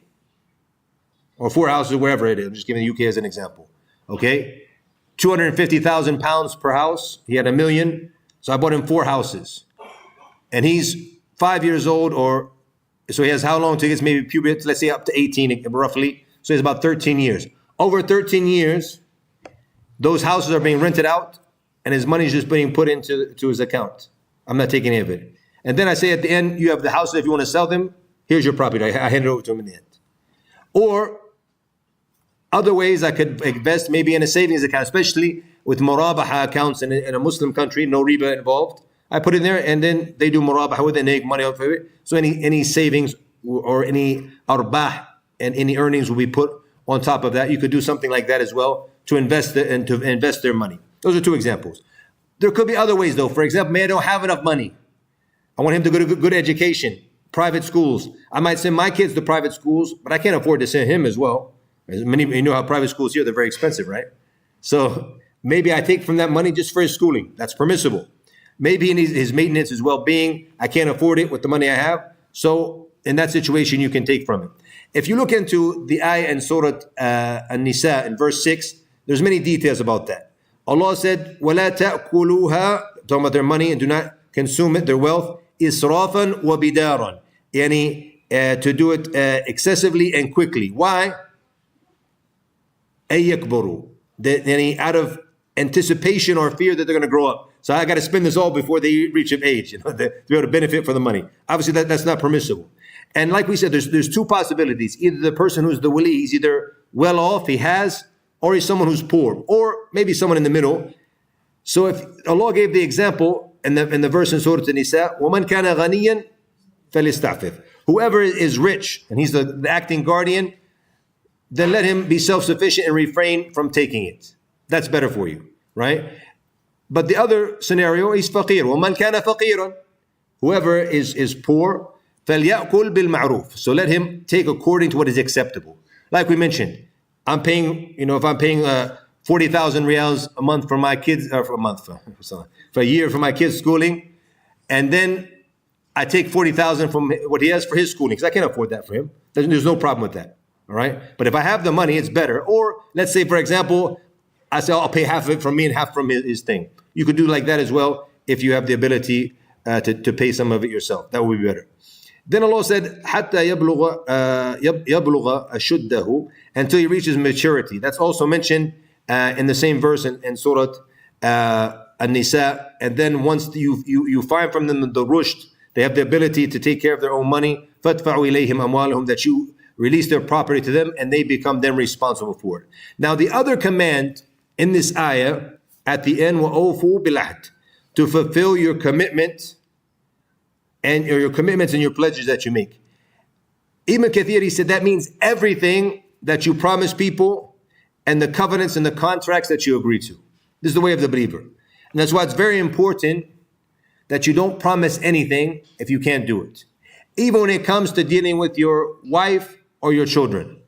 Speaker 1: Or 4 houses, wherever it is. I'm just giving the UK as an example. Okay? 250,000 pounds per house. He had $1 million. So I bought him 4 houses. And he's 5 years old, so he has how long till he gets maybe puberty? Let's say up to 18 roughly. So he's about 13 years. Over 13 years, those houses are being rented out and his money is just being put into his account. I'm not taking any of it. And then I say at the end, you have the houses, if you want to sell them, here's your property. I hand it over to him in the end. Or other ways I could invest maybe in a savings account, especially with murabaha accounts in a Muslim country, no riba involved. I put it in there and then they do murabaha with it and they make money off of it. So any savings or any arbah and any earnings will be put on top of that. You could do something like that as well to invest their money. Those are 2 examples. There could be other ways though. For example, maybe I don't have enough money. I want him to go to good education, private schools. I might send my kids to private schools, but I can't afford to send him as well. You know how private schools here, they're very expensive, right? So maybe I take from that money just for his schooling. That's permissible. Maybe he needs his maintenance, his well-being. I can't afford it with the money I have. So in that situation, you can take from it. If you look into the ayah in Surah An-Nisa in verse 6, there's many details about that. Allah said, وَلَا تَأْكُلُوهَا, talking about their money, and do not consume it, their wealth, إِسْرَافًا وَبِدَارًا, to do it excessively and quickly. Why? أن يكبروا. Out of anticipation or fear that they're going to grow up. So I got to spend this all before they reach of age, to be able to benefit from the money. Obviously, that's not permissible. And like we said, there's two possibilities. Either the person who's the wali, he's either well off, he has, or he's someone who's poor, or maybe someone in the middle. So if Allah gave the example in the verse in Surah An-Nisa, وَمَنْ كَانَ غَنِيًّا فَلْيَسْتَعْفِفْ. Whoever is rich, and he's the acting guardian, then let him be self-sufficient and refrain from taking it. That's better for you, right? But the other scenario is faqir. وَمَنْ كَانَ فَقِيرًا. Whoever is poor, فَلْيَأْكُلْ بِالْمَعْرُوفِ. So let him take according to what is acceptable. Like we mentioned, I'm paying, if I'm paying 40,000 riyals a month for my kids, or for a year for my kids' schooling, and then I take 40,000 from what he has for his schooling, because I can't afford that for him. There's no problem with that, all right? But if I have the money, it's better. Or let's say, for example, I say I'll pay half of it from me and half from his thing. You could do like that as well if you have the ability to pay some of it yourself. That would be better. Then Allah said, حَتَّى يَبْلُغَ أَشُدَّهُ, until he reaches maturity. That's also mentioned in the same verse in Surah An-Nisa. And then once you find from them the rushd, they have the ability to take care of their own money, فَادْفَعُوا إِلَيْهِمْ أَمْوَالَهُم, that you release their property to them and they become then responsible for it. Now the other command in this ayah at the end, وَأَوْفُوا بِالْعَهْدِ, to fulfill your commitment and your commitments and your pledges that you make. Ibn Kathir, he said that means everything that you promise people and the covenants and the contracts that you agree to. This is the way of the believer. And that's why it's very important that you don't promise anything if you can't do it. Even when it comes to dealing with your wife or your children.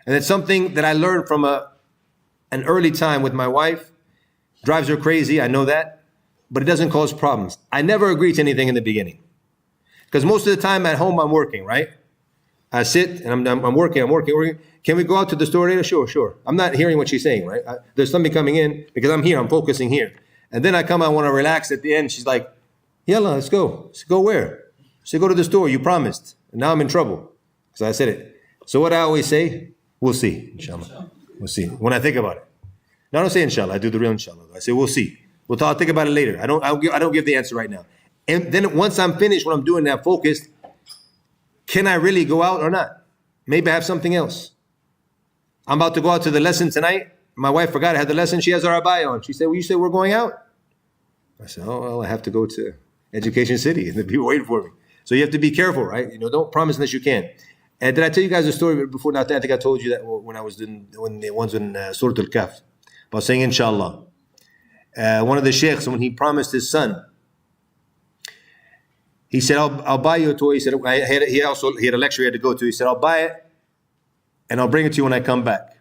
Speaker 1: And that's something that I learned from an early time with my wife. Drives her crazy, I know that, but it doesn't cause problems. I never agree to anything in the beginning. Because most of the time at home I'm working, right? I sit and I'm working. Can we go out to the store later? Sure. I'm not hearing what she's saying, right? There's something coming in because I'm here, I'm focusing here. And then I want to relax at the end. She's like, Yalla, let's go. I said, go where? She said, go to the store, you promised. And now I'm in trouble because I said it. So what I always say, we'll see, inshallah. We'll see, when I think about it. Now I don't say inshallah, I do the real inshallah. I say, we'll see. I'll think about it later. I don't give the answer right now. And then once I'm finished, when I'm doing that focused, can I really go out or not? Maybe I have something else. I'm about to go out to the lesson tonight. My wife forgot I had the lesson. She has her abaya on. She said, well, you said we're going out. I said, oh, well, I have to go to Education City and the people waiting for me. So you have to be careful, right? Don't promise unless you can. And did I tell you guys a story before? Not that I think I told you that when I was in Surah Al-Kahf about saying inshallah. One of the sheikhs, when he promised his son, he said, I'll buy you a toy. He said, he had a lecture he had to go to. He said, I'll buy it and I'll bring it to you when I come back.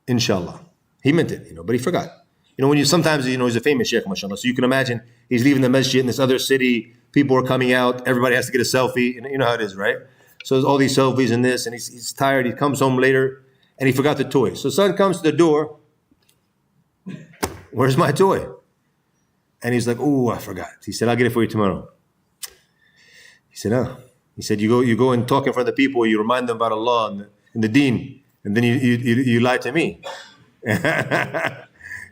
Speaker 1: Inshallah. He meant it, but he forgot. When sometimes, he's a famous sheikh, mashallah. So you can imagine he's leaving the masjid in this other city. People are coming out. Everybody has to get a selfie. And you know how it is, right? So there's all these selfies and this, and he's tired. He comes home later and he forgot the toy. So son comes to the door. Where's my toy? And he's like, oh, I forgot. He said, I'll get it for you tomorrow. He said, oh. He said, you go and talk in front of the people. You remind them about Allah and the deen. And then you lie to me.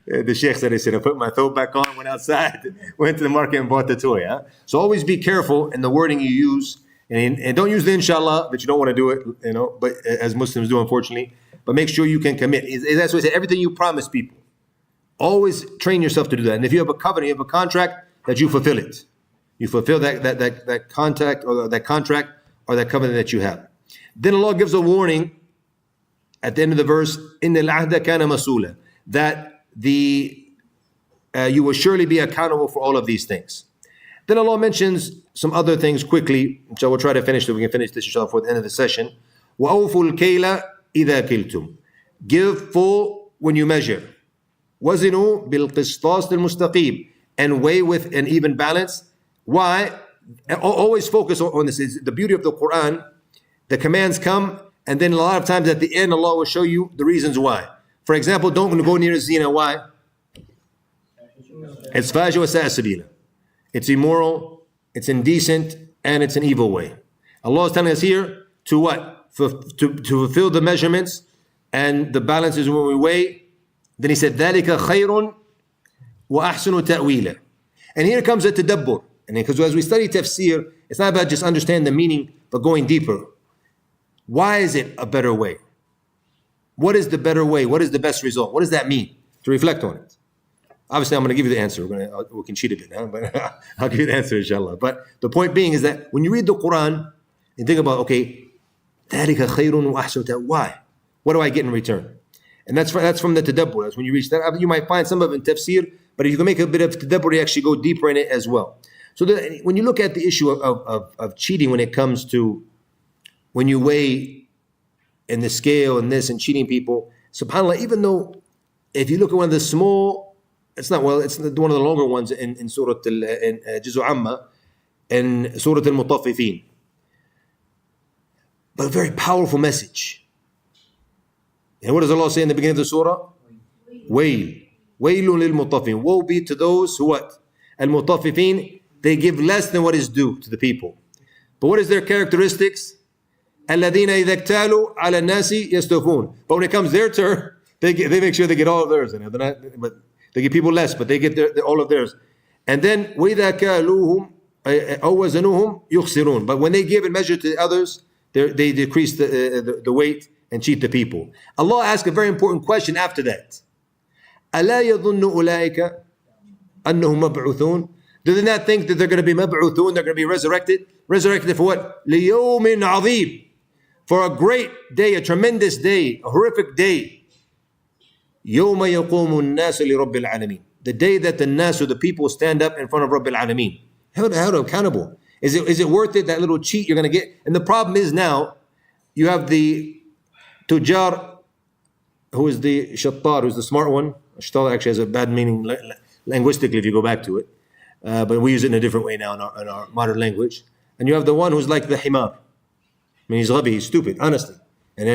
Speaker 1: The sheikh said, I put my throat back on, went outside, went to the market and bought the toy. Huh? So always be careful in the wording you use. And don't use the inshallah that you don't want to do it, but as Muslims do, unfortunately. But make sure you can commit. That's what I said, everything you promise people. Always train yourself to do that. And if you have a covenant, you have a contract, that you fulfill it. You fulfill that contract or that covenant that you have. Then Allah gives a warning at the end of the verse, إِنَّ الْعَهْدَ كَانَ مَسُولًا, that you will surely be accountable for all of these things. Then Allah mentions some other things quickly, which I will try to finish so we can finish this inshallah for the end of the session. وَأَوْفُوا الْكَيْلَ إِذَا كِلْتُمْ, give full when you measure. وَزِنُوا بِالْقِسْطَاسِ الْمُسْتَقِيمِ, and weigh with an even balance. Why? Always focus on this. It's the beauty of the Qur'an. The commands come, and then a lot of times at the end Allah will show you the reasons why. For example, don't go near zina. Why? It's fajr wa sa'a sabila. It's immoral, it's indecent, and it's an evil way. Allah is telling us here to what? To fulfill the measurements and the balances when we weigh. Then he said, ذَلِكَ خَيْرٌ وَأَحْسُنُ تَأْوِيلًا. And here comes the tadabbur. And because as we study tafsir, it's not about just understanding the meaning, but going deeper. Why is it a better way? What is the better way? What is the best result? What does that mean? To reflect on it. Obviously, I'm going to give you the answer. We can cheat a bit, huh? But I'll give you the answer, inshallah. But the point being is that when you read the Qur'an, and think about, okay, ذَلِكَ خَيْرٌ وَأَحْسُنُ. Why? What do I get in return? And that's from the tadabbur. That's when you reach that. You might find some of it in tafsir, but if you can make a bit of tadabbur, you actually go deeper in it as well. So when you look at the issue of cheating when it comes to, when you weigh in the scale and this and cheating people, subhanAllah, even though if you look at one of the small, it's one of the longer ones in Surah Juz' Amma, in Surah Al-Mutaffifin. But a very powerful message. And what does Allah say in the beginning of the surah? Wail. Wailun lil mutaffifin. Woe be to those who what? Al-Mutaffifin. They give less than what is due to the people. But what is their characteristics? الَّذِينَ إِذَا اكْتَالُوا عَلَى النَّاسِ يَسْتَوْفُونَ. But when it comes their turn, they make sure they get all of theirs. But they give people less, but they get all of theirs. And then وَإِذَا كَالُوهُمْ أَوْ وَزَنُوهُمْ يُخْسِرُونَ. But when they give and measure to others, they decrease the weight and cheat the people. Allah asks a very important question after that. أَلَا يَظُنُّ أُولَٰئِكَ أَنَّهُمْ مَبْعُثُونَ. Do they not think that they're going to be mab'uthun, they're going to be resurrected? Resurrected for what? لِيَوْمٍ عَظِيمٍ. For a great day, a tremendous day, a horrific day. يَوْمَ يَقُومُ النَّاسُ لِرَبِّ الْعَالَمِينَ. The day that the nas, or the people, stand up in front of Rabb al-Alameen. Held accountable. Is it worth it, that little cheat you're going to get? And the problem is now, you have the Tujar, who is the Shattar, who's the smart one. Shattar actually has a bad meaning linguistically if you go back to it. But we use it in a different way now in our modern language. And you have the one who's like the Himar. I mean, he's ghabi, he's stupid, honestly. And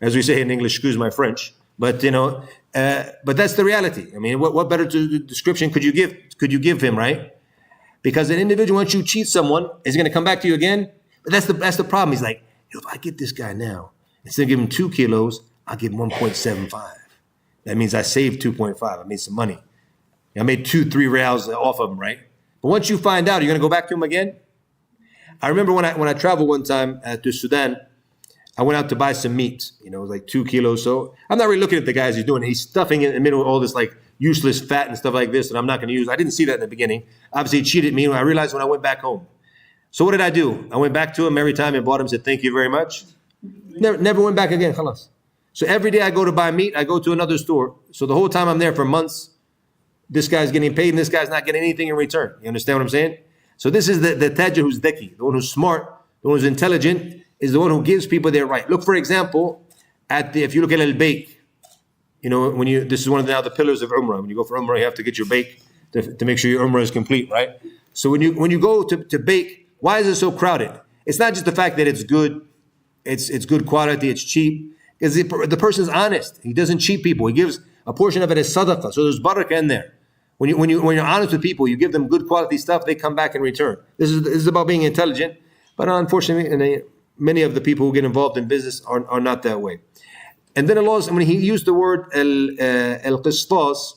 Speaker 1: as we say in English, excuse my French. But but that's the reality. I mean, what better description could you give him, right? Because an individual, once you cheat someone, is going to come back to you again. But that's the problem. He's like, if I get this guy now, instead of giving 2 kilos, I'll give 1.75. That means I saved 2.5. I made some money. I made 2-3 reals off of him, right? But once you find out, you're going to go back to him again? I remember when I traveled one time to Sudan, I went out to buy some meat. It was like 2 kilos. So I'm not really looking at the guys he's doing. He's stuffing in the middle of all this like useless fat and stuff like this that I'm not going to use. I didn't see that in the beginning. Obviously, he cheated me. I realized when I went back home. So what did I do? I went back to him every time and bought him, said, thank you very much. Never went back again. Khalas. So every day I go to buy meat, I go to another store. So the whole time I'm there for months, this guy's getting paid and this guy's not getting anything in return. You understand what I'm saying? So this is the tajir who's dhaki, the one who's smart, the one who's intelligent, is the one who gives people their right. Look, for example, if you look at al-bayk, this is one of the pillars of Umrah. When you go for Umrah, you have to get your bayk to make sure your Umrah is complete, right? So when you go to bayk, why is it so crowded? It's not just the fact that it's good, it's good quality, it's cheap. Because the person's honest. He doesn't cheat people. He gives a portion of it as sadaqah. So there's barakah in there. When you're honest with people, you give them good quality stuff, they come back in return. This is about being intelligent. But unfortunately, many of the people who get involved in business are not that way. And then Allah, when He used the word al-qistas,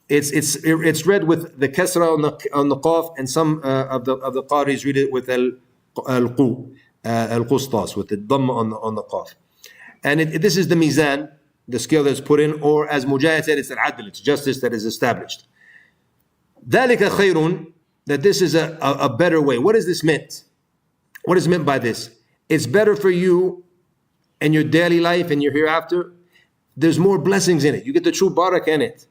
Speaker 1: it's read with the kasra on the qaf, and some of the qaris read it with al-qistas, with the dhamma on the qaf. And this is the mizan, the scale that's put in, or as Mujahid said, it's al-adl, it's justice that is established. ذَلِكَ خَيْرٌ, that this is a better way. What is this meant? What is meant by this? It's better for you in your daily life and your hereafter. There's more blessings in it. You get the true barakah in it.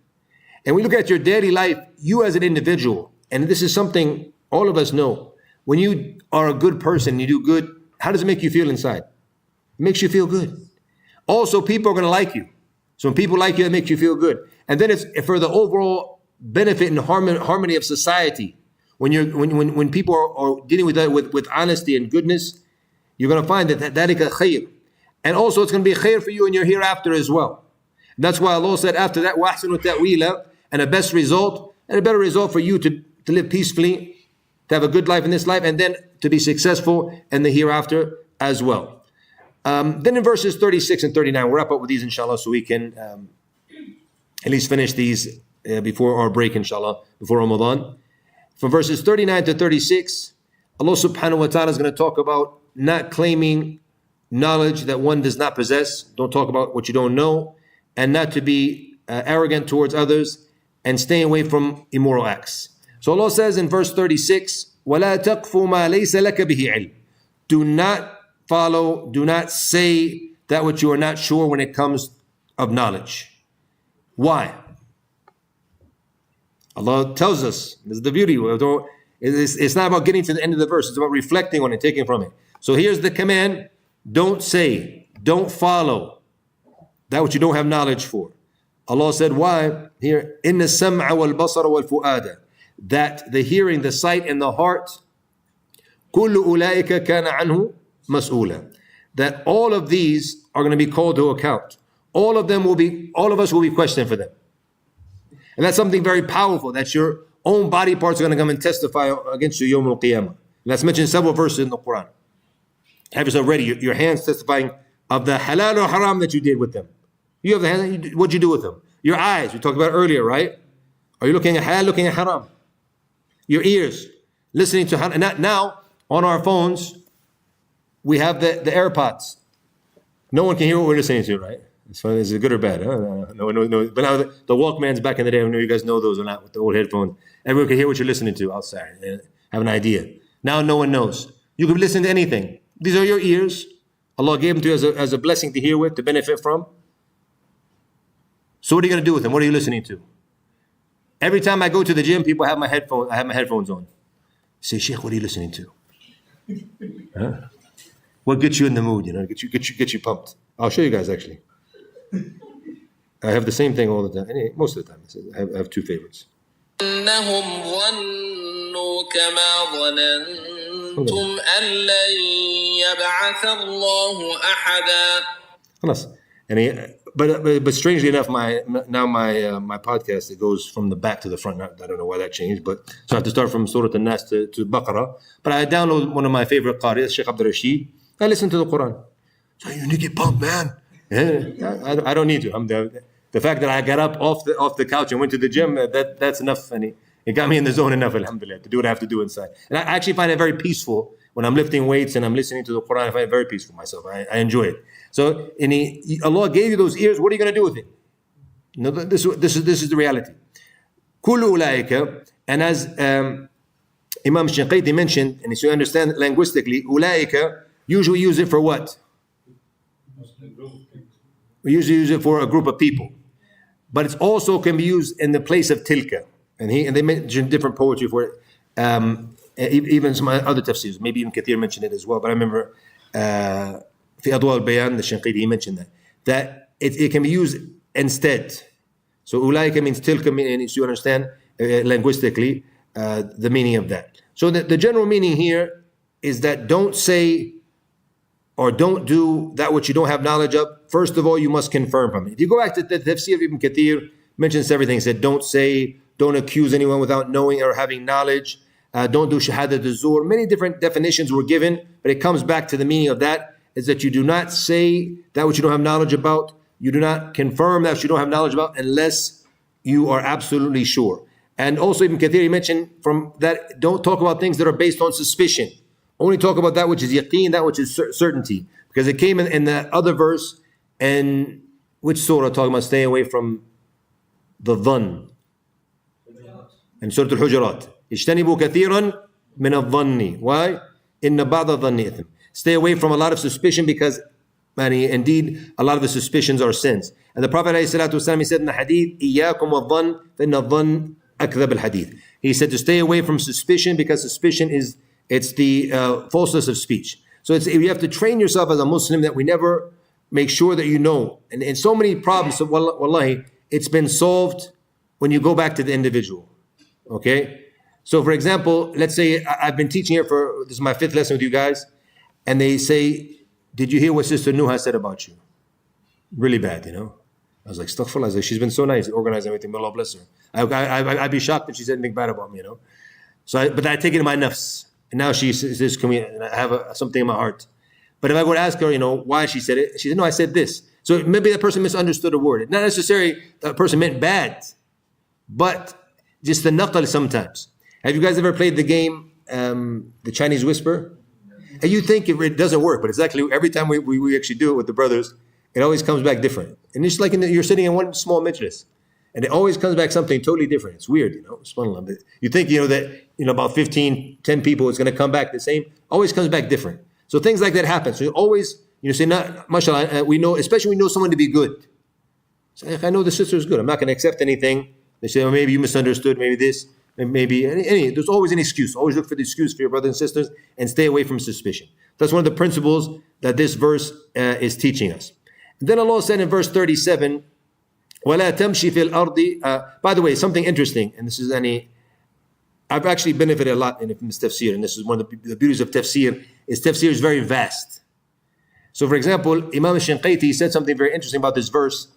Speaker 1: And we look at your daily life, you as an individual, and this is something all of us know. When you are a good person, you do good, how does it make you feel inside? It makes you feel good. Also, people are going to like you. So when people like you, it makes you feel good. And then it's for the overall benefit and harmony of society. When people are dealing with honesty and goodness, you're going to find that ذَلِكَ خَيْرٌ. And also it's going to be khair for you in your hereafter as well. And that's why Allah said after that, وَأَحْسَنُ تَأْوِيلًا, and a best result, and a better result for you to live peacefully, to have a good life in this life, and then to be successful in the hereafter as well. Then in verses 36 and 39, we'll wrap up with these inshallah so we can at least finish these before our break inshallah, before Ramadan. From verses 39 to 36, Allah subhanahu wa ta'ala is going to talk about not claiming knowledge that one does not possess. Don't talk about what you don't know, and not to be arrogant towards others, and staying away from immoral acts. So Allah says in verse 36, وَلَا تَقْفُ مَا لَيْسَ لَكَ بِهِ عِلْمٍ. Do not follow, do not say that which you are not sure when it comes of knowledge. Why? Allah tells us, this is the beauty. It's not about getting to the end of the verse, it's about reflecting on it, taking from it. So here's the command: don't say, don't follow that which you don't have knowledge for. Allah said, why? Here, إِنَّ السَّمْعَ وَالْبَصَرَ وَالْفُؤَادَ, that the hearing, the sight, and the heart, كُلُّ أُولَٰئِكَ كَانَ عَنْهُ مَسْئُولًا, that all of these are going to be called to account. All of us will be questioned for them. And that's something very powerful, that your own body parts are going to come and testify against you Yawm al-Qiyamah. And that's mentioned in several verses in the Qur'an. Have yourself ready, your hands testifying of the halal or haram that you did with them. You have the hands, what'd you do with them? Your eyes, we talked about earlier, right? Are you looking at halal, looking at haram? Your ears, listening to haram. And now, on our phones, we have the AirPods. No one can hear what we're listening to, right? So is it good or bad? No. But now the Walkmans back in the day, I don't know if you guys know those or not, with the old headphones. Everyone can hear what you're listening to outside and have an idea. Now no one knows. You can listen to anything. These are your ears. Allah gave them to you as a blessing to hear with, to benefit from. So what are you going to do with them? What are you listening to? Every time I go to the gym, people have I have my headphones on. Say, Sheikh, what are you listening to? Huh? What gets you in the mood? Get you pumped. I'll show you guys actually. I have the same thing all the time. Most of the time, I have two favorites.
Speaker 3: إنهم ظنوا كما ظننتم أن لن يبعث الله أحدا.
Speaker 1: خلاص. But strangely enough, my podcast, it goes from the back to the front. I don't know why that changed, but so I have to start from Surah Al-Nas to Baqarah. But I download one of my favorite qari'as, Sheikh Abdur-Raheem. I listen to the Qur'an. So you need to get pumped, man. Yeah, I don't need to. The fact that I got up off the couch and went to the gym, that's enough. And it got me in the zone enough, alhamdulillah, to do what I have to do inside. And I actually find it very peaceful when I'm lifting weights and I'm listening to the Qur'an. I find it very peaceful myself. I enjoy it. So Allah gave you those ears. What are you going to do with it? No, this is the reality. كُلُّ أُولَٰئِكَ, and as Imam Shinqiti mentioned, and so you understand linguistically, أُولَٰئِكَ, usually use it for what? We usually use it for a group of people. But it also can be used in the place of tilka. And they mention different poetry for it. Even some other tafsirs. Maybe even Kathir mentioned it as well. But I remember في أضواء البيان, the Shinqiti, he mentioned that it can be used instead. So أولئك means tilka, and so you understand linguistically the meaning of that. So the general meaning here is that don't say or don't do that which you don't have knowledge of. First of all, you must confirm from it. If you go back to the tafsir of Ibn Kathir, mentions everything. He said, don't say, don't accuse anyone without knowing or having knowledge. Don't do shahadat al-zur. Many different definitions were given, but it comes back to the meaning of that, is that you do not say that which you don't have knowledge about. You do not confirm that which you don't have knowledge about unless you are absolutely sure. And also Ibn Kathir, he mentioned from that, don't talk about things that are based on suspicion. Only talk about that which is yaqeen, that which is certainty. Because it came in the other verse, and which surah talking about staying away from the dhann? In Surah Al-Hujurat. اجتنبوا كثيرا من الظن. Why? إن بعض الظن إثم. Stay away from a lot of suspicion, because indeed a lot of the suspicions are sins. And the Prophet ﷺ, he said in the hadith, إياكم والظن فإن الظن أكذب الحديث. He said to stay away from suspicion, because suspicion it's the falseness of speech. So you have to train yourself as a Muslim that we never make sure that you know. And so many problems, so wallahi, it's been solved when you go back to the individual. Okay? So for example, let's say I've been teaching here this is my 5th lesson with you guys, and they say, did you hear what Sister Nuha said about you? Really bad, I was like, astaghfirullah. I was like, she's been so nice, organized everything, may Allah bless her. I'd be shocked if she said anything bad about me, So but I take it in my nafs. And now she says, can we have something in my heart? But if I were to ask her, why she said it, she said, no, I said this. So maybe that person misunderstood a word. Not necessarily that person meant bad, but just the naqal sometimes. Have you guys ever played the game, the Chinese Whisper? And you think it doesn't work, but it's actually, every time we actually do it with the brothers, it always comes back different. And it's like you're sitting in one small majlis, and it always comes back something totally different. It's weird, SubhanAllah. You think, that, about 15, 10 people, it's going to come back the same. Always comes back different. So things like that happen. So you always, say, not, mashallah, we know, especially when we know someone to be good. So I know the sister is good. I'm not going to accept anything. They say, maybe you misunderstood, maybe this, maybe any. There's always an excuse. Always look for the excuse for your brothers and sisters and stay away from suspicion. That's one of the principles that this verse is teaching us. And then Allah said in verse 37, وَلَا تَمْشِ فِي الْأَرْضِ. By the way, something interesting, and this is I've actually benefited a lot from this tafsir, and this is one of the beauties of tafsir is very vast. So for example, Imam Shinqaiti said something very interesting about this verse.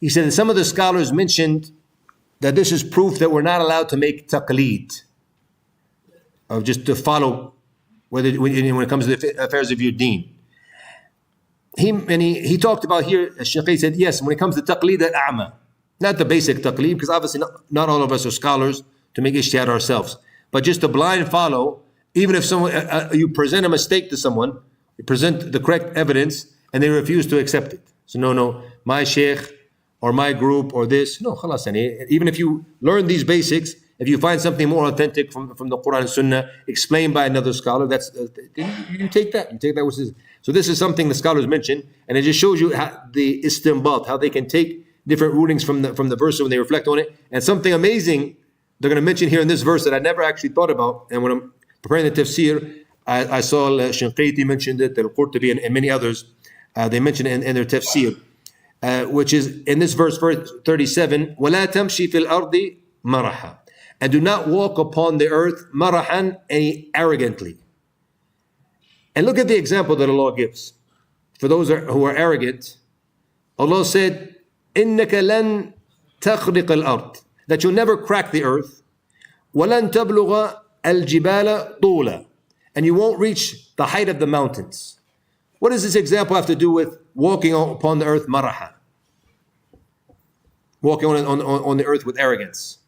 Speaker 1: He said that some of the scholars mentioned that this is proof that we're not allowed to make taqleed, of just to follow, when it comes to the affairs of your deen. He talked about here, Shaykh said, yes, when it comes to taqleed al-a'ma, not the basic taqleed, because obviously not all of us are scholars to make ijtihad ourselves, but just to blind follow, even if someone, you present a mistake to someone, you present the correct evidence, and they refuse to accept it. So no, my sheikh, or my group, or this, no, khalas, even if you learn these basics, if you find something more authentic from the Qur'an and Sunnah, explained by another scholar, you take that which is. So this is something the scholars mention, and it just shows you how the istinbat, how they can take different rulings from the verse when they reflect on it. And something amazing they're going to mention here in this verse that I never actually thought about, and when I'm preparing the tafsir, I saw Shinqaiti mentioned it, Al-Qurtubi, and many others, they mentioned it in their tafsir, which is in this verse 37, وَلَا تَمْشِي فِي الْأَرْضِ مَرَحًا. And do not walk upon the earth marahan, arrogantly. And look at the example that Allah gives. For those who are arrogant, Allah said, إِنَّكَ لَن تَخْرِقَ الْأَرْضِ. That you'll never crack the earth. وَلَن تَبْلُغَ الْجِبَالَ طُولًا. And you won't reach the height of the mountains. What does this example have to do with walking upon the earth maraha? Walking on the earth with arrogance.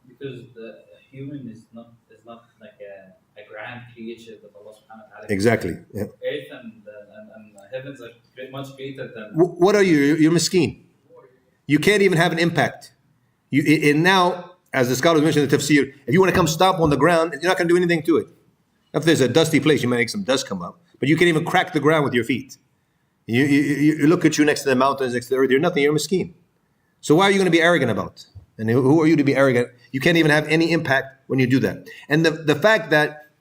Speaker 2: Because the human is not like a grand creature that Allah subhanahu wa ta'ala.
Speaker 1: Exactly. Yeah.
Speaker 2: Earth and heavens are much greater than.
Speaker 1: What are you? You're miskeen. You can't even have an impact. And now, as the scholars mentioned in the tafsir, if you want to come stomp on the ground, you're not going to do anything to it. If there's a dusty place, you might make some dust come up, but you can't even crack the ground with your feet. You look at you next to the mountains, next to the earth, you're nothing, you're miskeen. So why are you going to be arrogant about? And who are you to be arrogant? You can't even have any impact when you do that. And the fact that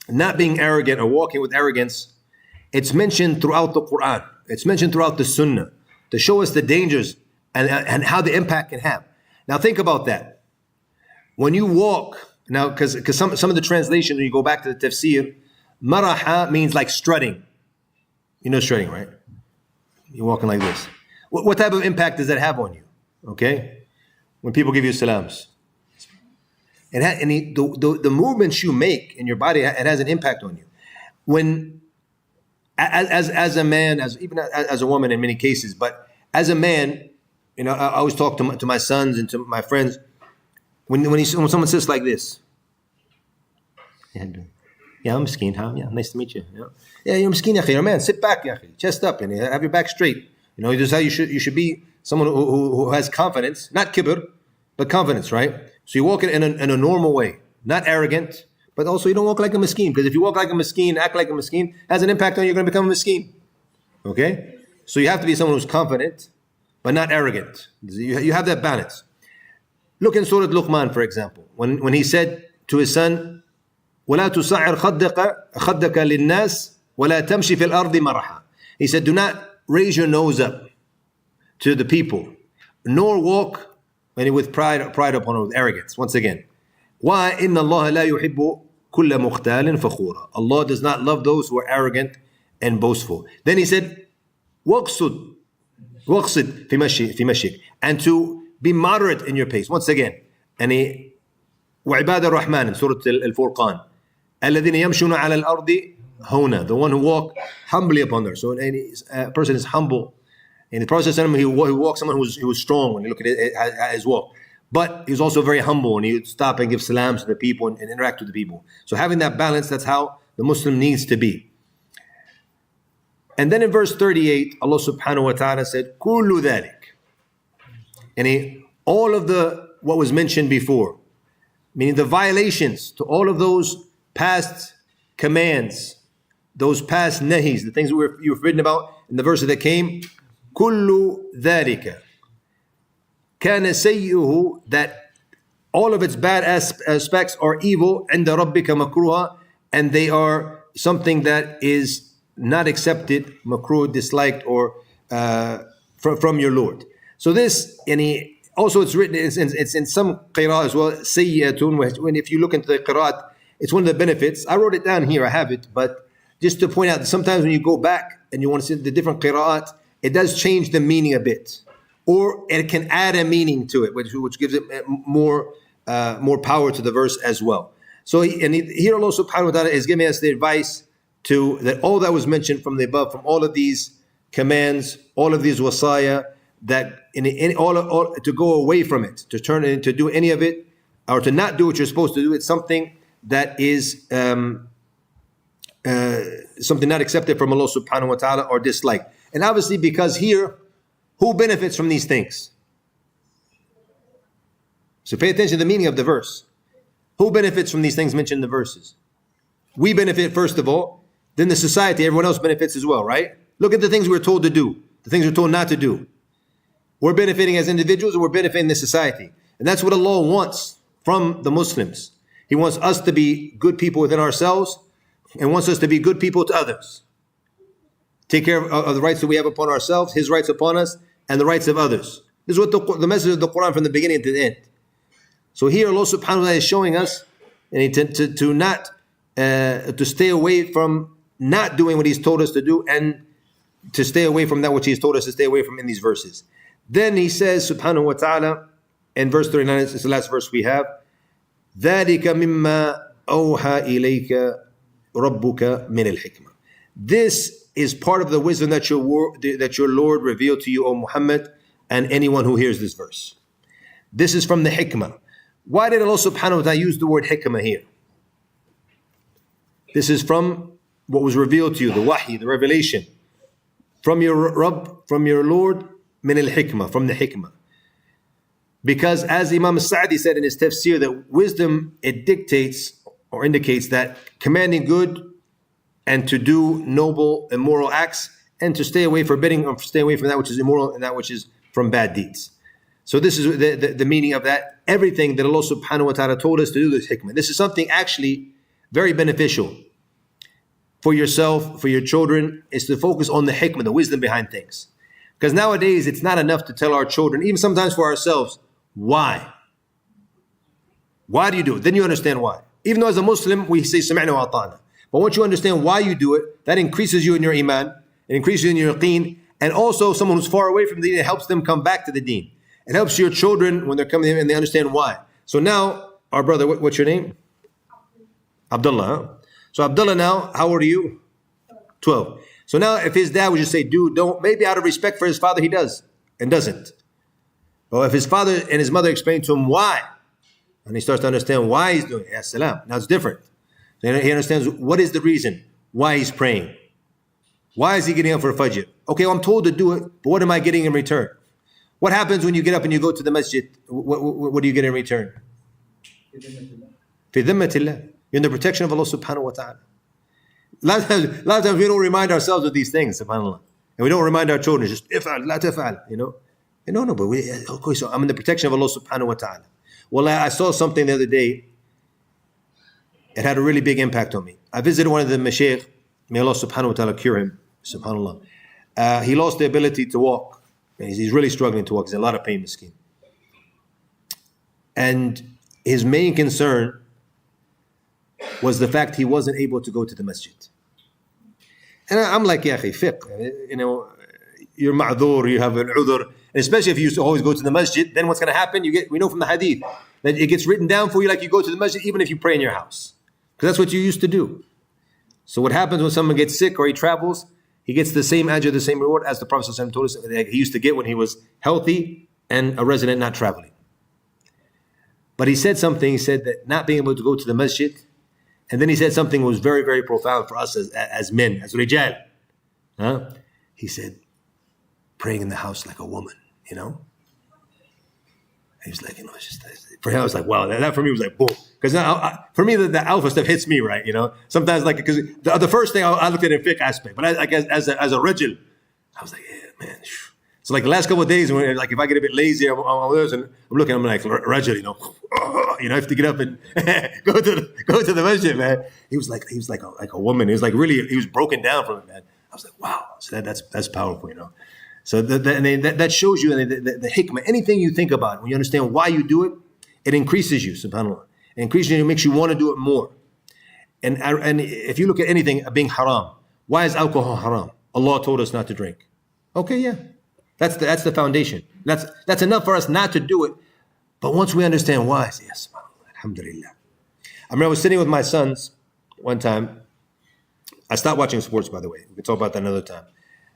Speaker 1: not being arrogant or walking with arrogance, it's mentioned throughout the Qur'an. It's mentioned throughout the Sunnah to show us the dangers and how the impact can have. Now think about that. When you walk, now because some of the translation, when you go back to the tafsir, maraha means like strutting. You know strutting, right? You're walking like this. What type of impact does that have on you? Okay? When people give you salams. The movements you make in your body, it has an impact on you. When, as a man, even as a woman in many cases, but as a man, I always talk to my sons and to my friends, when someone says like this, yeah, I'm miskeen, huh? Yeah, nice to meet you. Yeah, you're miskeen, ya akhi, man, sit back, ya akhi, chest up, and have your back straight. This is how you should be, someone who has confidence, not kibr, but confidence, right? So you walk in a normal way, not arrogant, but also you don't walk like a miskeen, because if you walk like a miskeen, act like a miskeen, has an impact on you, you're going to become a miskeen. Okay? So you have to be someone who's confident, but not arrogant. You have that balance. Look in Surah Luqman, for example, when he said to his son, وَلَا تُصَعِّرْ خَدَّكَ لِلنَّاسِ وَلَا تَمْشِ فِي الْأَرْضِ مَرَحًا. He said, do not raise your nose up to the people, nor walk with pride upon it, with arrogance. Once again, why? إِنَّ اللَّهَ لَا يُحِبُّ كُلَّ مُخْتَالٍ فَخُورًا. Allah does not love those who are arrogant and boastful. Then he said, وَقْصُدْ واقصد في مشيك, and to be moderate in your pace. Once again, يعني وعباد الرحمن in Surah Al-Furqan, الذين يمشون على الأرض هونا, the one who walk humbly upon her. So any person is humble. In the process, he walks someone who was strong when you look at his walk. But he was also very humble and he would stop and give salams to the people and interact with the people. So having that balance, that's how the Muslim needs to be. And then in verse 38, Allah subhanahu wa ta'ala said, كُلُّ ذَلِكَ. And all of what was mentioned before, meaning the violations to all of those past commands, those past nahis, the things you've written about in the verse that came, كُلُّ ذَلِكَ كَانَ سَيِّئُهُ, that all of its bad aspects are evil, عِنْدَ رَبِّكَ مَكْرُوهًا, and they are something that is not accepted, makruh, disliked, or from your Lord. So this, also it's written, it's in some qira'ah as well, سَيِّئَةٌ, when if you look into the qira'at, it's one of the benefits. I wrote it down here, I have it, but just to point out that sometimes when you go back and you want to see the different qira'at, it does change the meaning a bit. Or it can add a meaning to it, which gives it more power to the verse as well. So here Allah subhanahu wa ta'ala is giving us the advice that all that was mentioned from the above, from all of these commands, all of these wasaya, that to go away from it, to turn it into do any of it, or to not do what you're supposed to do. It's something that is something not accepted from Allah subhanahu wa ta'ala or disliked. And obviously because here, who benefits from these things? So pay attention to the meaning of the verse. Who benefits from these things mentioned in the verses? We benefit first of all, then the society, everyone else benefits as well, right? Look at the things we're told to do, the things we're told not to do. We're benefiting as individuals and we're benefiting the society. And that's what Allah wants from the Muslims. He wants us to be good people within ourselves and wants us to be good people to others. Take care of the rights that we have upon ourselves, His rights upon us, and the rights of others. This is what the message of the Qur'an from the beginning to the end. So here Allah subhanahu wa ta'ala is showing us to stay away from not doing what He's told us to do and to stay away from that which He's told us to stay away from in these verses. Then He says subhanahu wa ta'ala in verse 39, it's the last verse we have, ذَلِكَ مِمَّا أَوْحَى إِلَيْكَ رَبُّكَ مِنَ الْحِكْمَةِ. This is part of the wisdom that your Lord revealed to you, O Muhammad, and anyone who hears this verse. This is from the hikmah. Why did Allah subhanahu wa ta'ala use the word hikmah here? This is from what was revealed to you, the wahi, the revelation. From your Rabb, from your Lord, min al-hikmah, from the hikmah. Because as Imam Sa'di said in his tafsir, that wisdom, it dictates or indicates that commanding good and to do noble, immoral acts, and to stay away from that which is immoral and that which is from bad deeds. So this is the meaning of that. Everything that Allah subhanahu wa ta'ala told us to do, this hikmah. This is something actually very beneficial for yourself, for your children, is to focus on the hikmah, the wisdom behind things. Because nowadays, it's not enough to tell our children, even sometimes for ourselves, why? Why do you do it? Then you understand why. Even though as a Muslim, we say, sami'na wa ata'na. But once you understand why you do it, that increases you in your iman, it increases you in your yaqeen, and also someone who's far away from the deen, it helps them come back to the deen. It helps your children when they're coming in and they understand why. So now, our brother, what's your name? Abdullah. Huh? So Abdullah now, how old are you? 12. So now if his dad would just say, don't, maybe out of respect for his father, he does and doesn't. But if his father and his mother explain to him why, and he starts to understand why he's doing it, as-salam, now it's different. So he understands what is the reason why he's praying. Why is he getting up for Fajr? Okay, well, I'm told to do it, but what am I getting in return? What happens when you get up and you go to the masjid? What do you get in return? Fi dhimmatillah. You're in the protection of Allah subhanahu wa ta'ala. A lot of times we don't remind ourselves of these things, subhanAllah. And we don't remind our children, just if'al, la taf'al, No, but okay, so I'm in the protection of Allah subhanahu wa ta'ala. Well, I saw something the other day. It had a really big impact on me. I visited one of the mashaykh. May Allah subhanahu wa ta'ala cure him, subhanAllah. He lost the ability to walk. He's really struggling to walk. He's in a lot of pain, miskin. And his main concern was the fact he wasn't able to go to the masjid. And I'm like, ya akhi, fiqh, you're ma'dur, you have an udhr. And especially if you used to always go to the masjid, then what's going to happen? We know from the hadith that it gets written down for you like you go to the masjid even if you pray in your house. Because that's what you used to do. So what happens when someone gets sick or he travels, he gets the same ajr, the same reward as the Prophet ﷺ told us that he used to get when he was healthy and a resident not traveling. But he said something, he said that not being able to go to the masjid, and then he said something that was very, very profound for us as men, as rijal. Huh? He said, praying in the house like a woman, you know? He was like, it's just, for him, I was like, wow, that for me was like, boom. Because for me, the alpha stuff hits me, right? You know, sometimes because the first thing I looked at it in fiqh aspect, but as a rajul, I was like, yeah, man. So like the last couple of days, when like if I get a bit lazy, I'm looking, I'm like, rajul, you know, I have to get up and go to the masjid, man. He was like a woman. He was like he was broken down from it, man. I was like, wow. So that's powerful, you know. So that shows you the hikmah. Anything you think about, when you understand why you do it, it increases you, subhanAllah. It increases you, it makes you want to do it more. And if you look at anything being haram, why is alcohol haram? Allah told us not to drink. Okay, yeah. That's the foundation. That's enough for us not to do it. But once we understand why, yes, alhamdulillah. I remember I was sitting with my sons one time. I stopped watching sports, by the way. We can talk about that another time.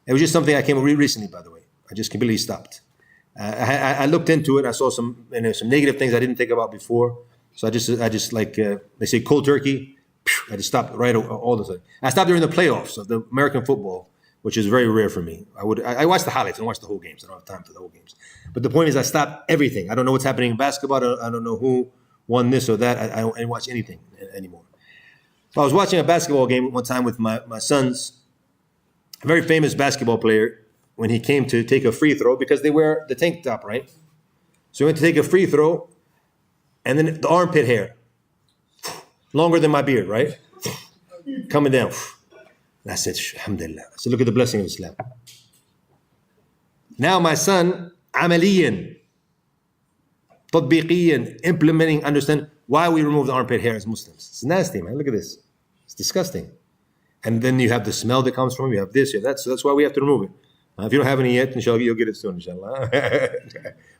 Speaker 1: It was just something I came to read recently, by the way. I just completely stopped. I looked into it. I saw some negative things I didn't think about before. So I just like they say cold turkey. I just stopped right all the time. I stopped during the playoffs of the American football, which is very rare for me. I watch the highlights and watch the whole games. I don't have time for the whole games. But the point is, I stopped everything. I don't know what's happening in basketball. I don't know who won this or that. I don't watch anything anymore. So I was watching a basketball game one time with my sons. A very famous basketball player, when he came to take a free throw, because they wear the tank top, right? So he went to take a free throw, and then the armpit hair, longer than my beard, right? Coming down. And I said, alhamdulillah. I said, look at the blessing of Islam. Now my son, amaliyan, tatbiqiyan, implementing, understand why we remove the armpit hair as Muslims. It's nasty, man. Look at this. It's disgusting. And then you have the smell that comes from it. You have this, you have that. So that's why we have to remove it. If you don't have any yet, inshallah, you'll get it soon, inshallah.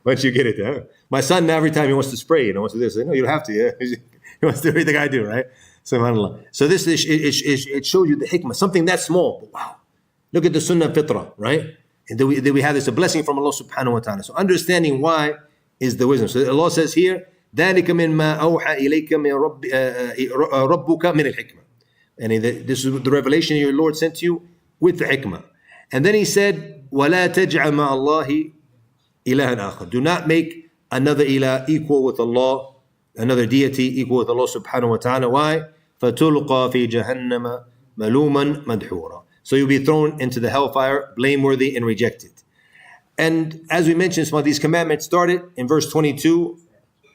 Speaker 1: Once you get it. Huh? My son, every time he wants to spray, wants to do this. No, you don't have to. Yeah? He wants to do everything I do, right? SubhanAllah. So this it shows you the hikmah, something that small. But wow. Look at the sunnah fitrah, right? And then we have this, a blessing from Allah subhanahu wa ta'ala. So understanding why is the wisdom. So Allah says here, ذَلِكَ مِنْ مَا أَوْحَى إِلَيْكَ مِنْ رَبُّكَ مِنَ الْحِكْمَةِ. And this is the revelation your Lord sent to you with the hikmah. And then he said, وَلَا تَجْعَلْ مَعَ اللَّهِ إِلَهًا آخَرَ. Do not make another ilah equal with Allah, another deity equal with Allah subhanahu wa ta'ala. Why? فَتُلْقَى فِي جَهَنَّمَ مَلُومًا مَدْحُورًا. So you'll be thrown into the hellfire, blameworthy and rejected. And as we mentioned, some of these commandments started in verse 22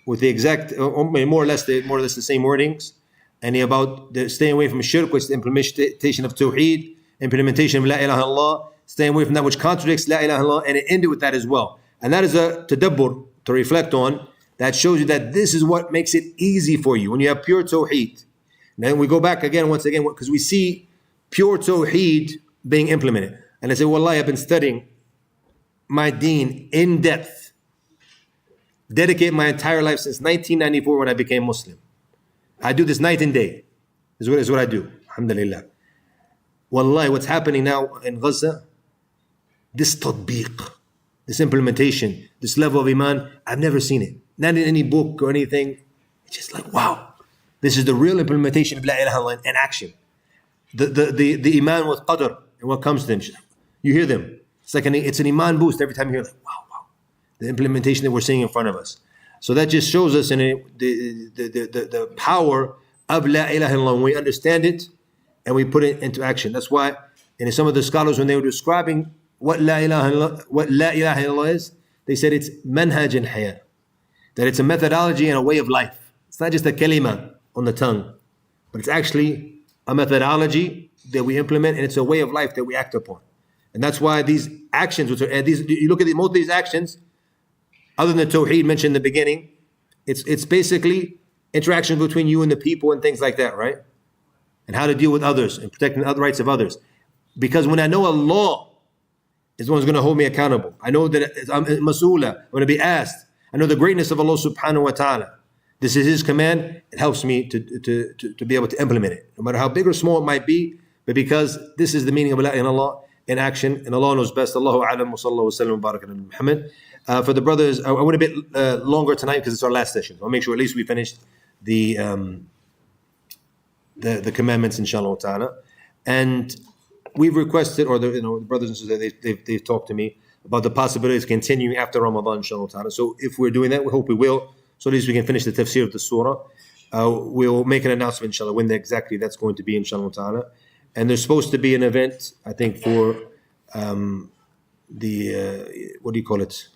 Speaker 1: with the exact, more or less the same wordings. And about staying away from shirk, which is the implementation of tawheed, implementation of la ilaha illallah, staying away from that which contradicts la ilaha illallah, and it ended with that as well. And that is a tadabbur, to reflect on, that shows you that this is what makes it easy for you when you have pure tawheed. Then we go back once again, because we see pure tawheed being implemented. And I say, wallahi, I've been studying my deen in depth, dedicate my entire life since 1994 when I became Muslim. I do this night and day. This is what I do. Alhamdulillah. Wallahi, what's happening now in Gaza, this tatbiq, this implementation, this level of iman, I've never seen it. Not in any book or anything. It's just like, wow. This is the real implementation of la ilaha illallah in action. The iman with qadr and what comes to them. You hear them. It's an iman boost every time you hear like, wow. The implementation that we're seeing in front of us. So that just shows us the power of la ilaha illallah when we understand it and we put it into action. That's why some of the scholars, when they were describing what la ilaha illallah is, they said it's manhaj and hayat. That it's a methodology and a way of life. It's not just a kalima on the tongue, but it's actually a methodology that we implement, and it's a way of life that we act upon. And that's why these actions, you look at most of these actions, other than the tawheed mentioned in the beginning, it's basically interaction between you and the people and things like that, right? And how to deal with others and protecting the rights of others. Because when I know Allah is the one who's going to hold me accountable. I know that I'm mas'ula, I'm going to be asked. I know the greatness of Allah subhanahu wa ta'ala. This is His command. It helps me to be able to implement it, no matter how big or small it might be, but because this is the meaning of La ilaha illallah in action, and Allah knows best. Allahu a'lam wa sallallahu wa sallam wa baraka ala Muhammad. For the brothers, I went a bit longer tonight because it's our last session. I'll make sure at least we finished the commandments, inshallah ta'ala. And we've requested, or the brothers and sisters, they've talked to me about the possibilities of continuing after Ramadan, inshallah ta'ala. So if we're doing that, we hope we will. So at least we can finish the tafsir of the surah. We'll make an announcement, inshallah, when exactly that's going to be, inshallah ta'ala. And there's supposed to be an event, I think, for the, what do you call it?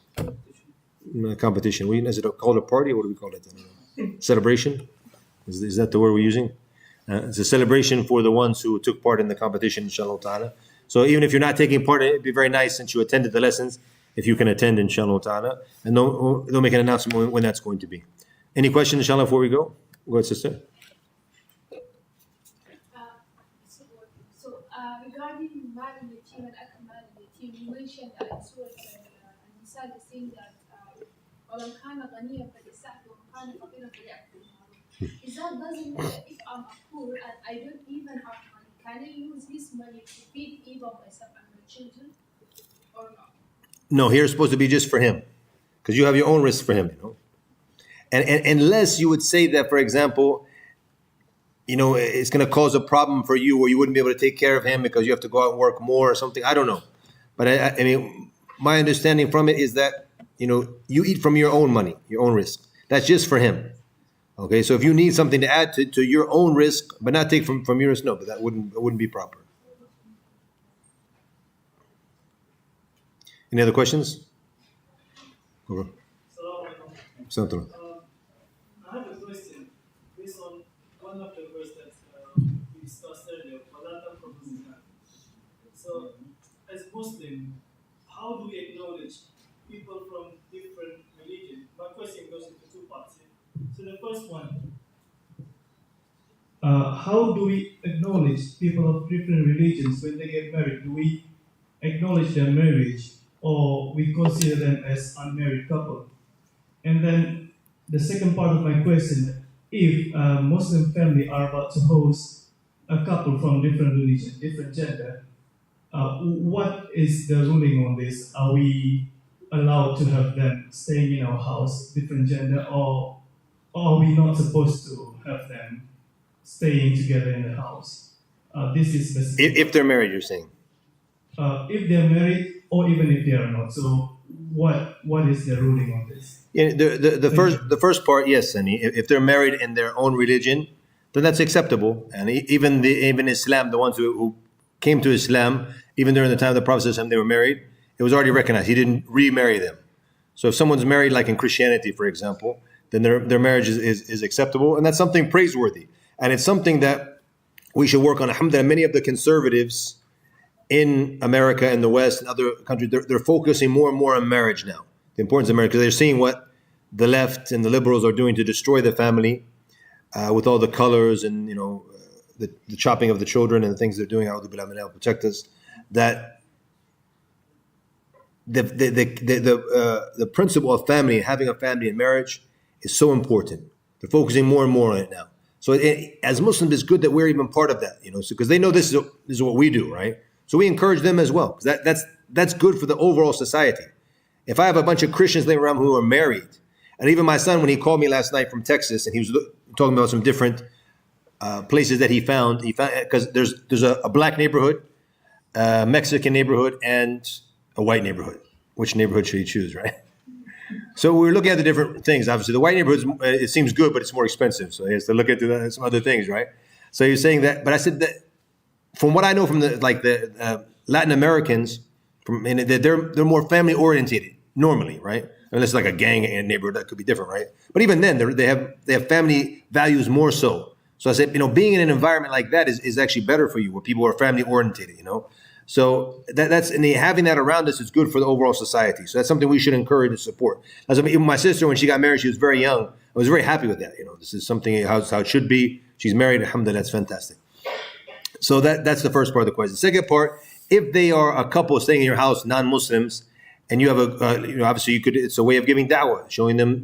Speaker 1: Competition. Is it called a party? What do we call it? Celebration? Is that the word we're using? It's a celebration for the ones who took part in the competition, inshallah ta'ala. So even if you're not taking part, it'd be very nice since you attended the lessons, if you can attend, inshallah ta'ala. And they'll make an announcement when that's going to be. Any questions, inshallah, before we go? Go ahead, sister.
Speaker 4: Regarding Minaretein and Minaretein, you mentioned that in Surah Al-Isra is saying that وَلَوْ كَانَ غَنِيًّا فَلْيَسْتَعْفِفْ وَكَانَ فَقِيرًا فَلْيَأْكُلْ. Is that doesn't mean if I'm poor and I don't even have money, can I use this money to feed either myself and my children or not?
Speaker 1: No, here it's supposed to be just for him, because you have your own risk for him, And unless you would say that, for example, it's going to cause a problem for you, or you wouldn't be able to take care of him because you have to go out and work more or something. I don't know, but I mean, my understanding from it is that you eat from your own money, your own risk. That's just for him. Okay, so if you need something to add to your own risk, but not take from your risk, no, but that wouldn't be proper. Any other questions? Over.
Speaker 5: Assalamu I have a question based on one of the verses that we discussed earlier. So, as Muslims, how do we acknowledge people from different religions? My question goes into two parts here. So the first one, how do we acknowledge people of different religions when they get married? Do we acknowledge their marriage, or we consider them as unmarried couple? And then the second part of my question, if a Muslim family are about to host a couple from different religion, different gender, what is the ruling on this? Are we allowed to have them staying in our house, different gender, or are we not supposed to have them staying together in the house? This is specific.
Speaker 1: If they're married, you're saying?
Speaker 5: If they're married, or even if they are not. So what is the ruling on this?
Speaker 1: Yeah, the first part, yes, Sunny. If they're married in their own religion, then that's acceptable. And even Islam, the ones who came to Islam, even during the time of the Prophet ﷺ, they were married, it was already recognized. He didn't remarry them. So if someone's married, like in Christianity, for example, then their marriage is acceptable, and that's something praiseworthy. And it's something that we should work on. Alhamdulillah, many of the conservatives in America and the West and other countries, they're focusing more and more on marriage now. The importance of marriage, because they're seeing what the left and the liberals are doing to destroy the family with all the colors and the chopping of the children and the things they're doing. A'udhu billahi min al protect us. That the principle of family, having a family and marriage, is so important. They're focusing more and more on it now. So as Muslims, it's good that we're even part of that, because they know this is what we do, right? So we encourage them as well. That's good for the overall society. If I have a bunch of Christians living around who are married, and even my son, when he called me last night from Texas, and he was talking about some different places that he found because there's a black neighborhood, a Mexican neighborhood, and a white neighborhood. Which neighborhood should he choose, right? So we're looking at the different things. Obviously, the white neighborhood, it seems good, but it's more expensive. So he has to look at some other things, right? So you're saying that, but I said that from what I know from the Latin Americans, they're more family orientated normally, right? Unless it's like a gang in a neighborhood, that could be different, right? But even then, they have family values more so. So I said, being in an environment like that is actually better for you, where people are family orientated, So having that around us is good for the overall society. So that's something we should encourage and support. Even my sister, when she got married, she was very young. I was very happy with that. This is something how it should be. She's married, alhamdulillah, that's fantastic. So that's the first part of the question. The second part if they are a couple staying in your house, non-Muslims, and you have obviously it's a way of giving da'wah, showing them,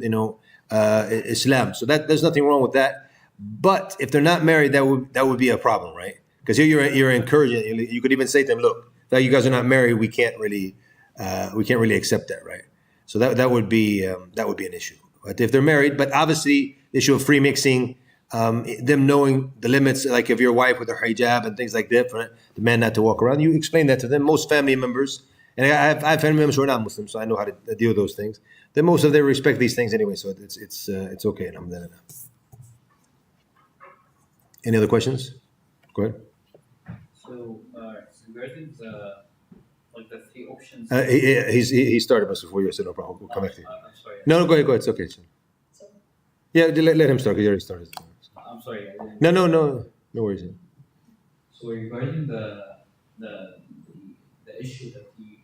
Speaker 1: Islam. So there's nothing wrong with that. But if they're not married, that would be a problem, right? Because here you're encouraging. You could even say to them, look, that you guys are not married, we can't really accept that, right? So that would be an issue. But if they're married, but obviously the issue of free mixing, them knowing the limits, like if your wife with her hijab and things like that, for the man not to walk around, you explain that to them. Most family members, and I have family members who are not Muslims, so I know how to deal with those things. Then most of them respect these things anyway, so it's okay. Alhamdulillah. Any other questions? Go ahead.
Speaker 2: So, regarding the three options.
Speaker 1: He started us before you, so no problem. We'll come back to you.
Speaker 2: I'm sorry.
Speaker 1: No, go ahead. It's okay. Yeah, let him start because he already started.
Speaker 2: I'm sorry.
Speaker 1: No worries.
Speaker 2: So regarding the issue that you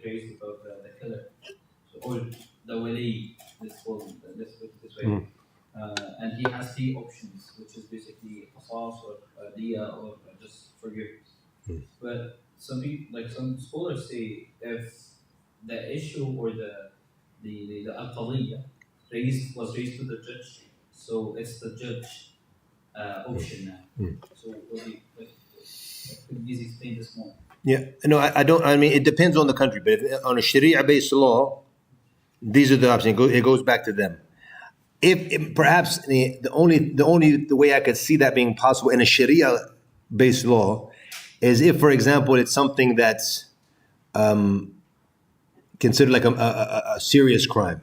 Speaker 2: raised about the killer, so, or the wali, let's put it this way, and he has three options, which is basically qasas or diya or just forgiveness. But some scholars say if the issue or the al-qadiyya was raised to the judge, so it's the judge option now. So could you please explain this more?
Speaker 1: Yeah, no, I don't. I mean, it depends on the country, but if, on a Sharia-based law, these are the options. It goes back to them. If perhaps the only way I could see that being possible in a Sharia-based law is if, for example, it's something that's considered like a serious crime,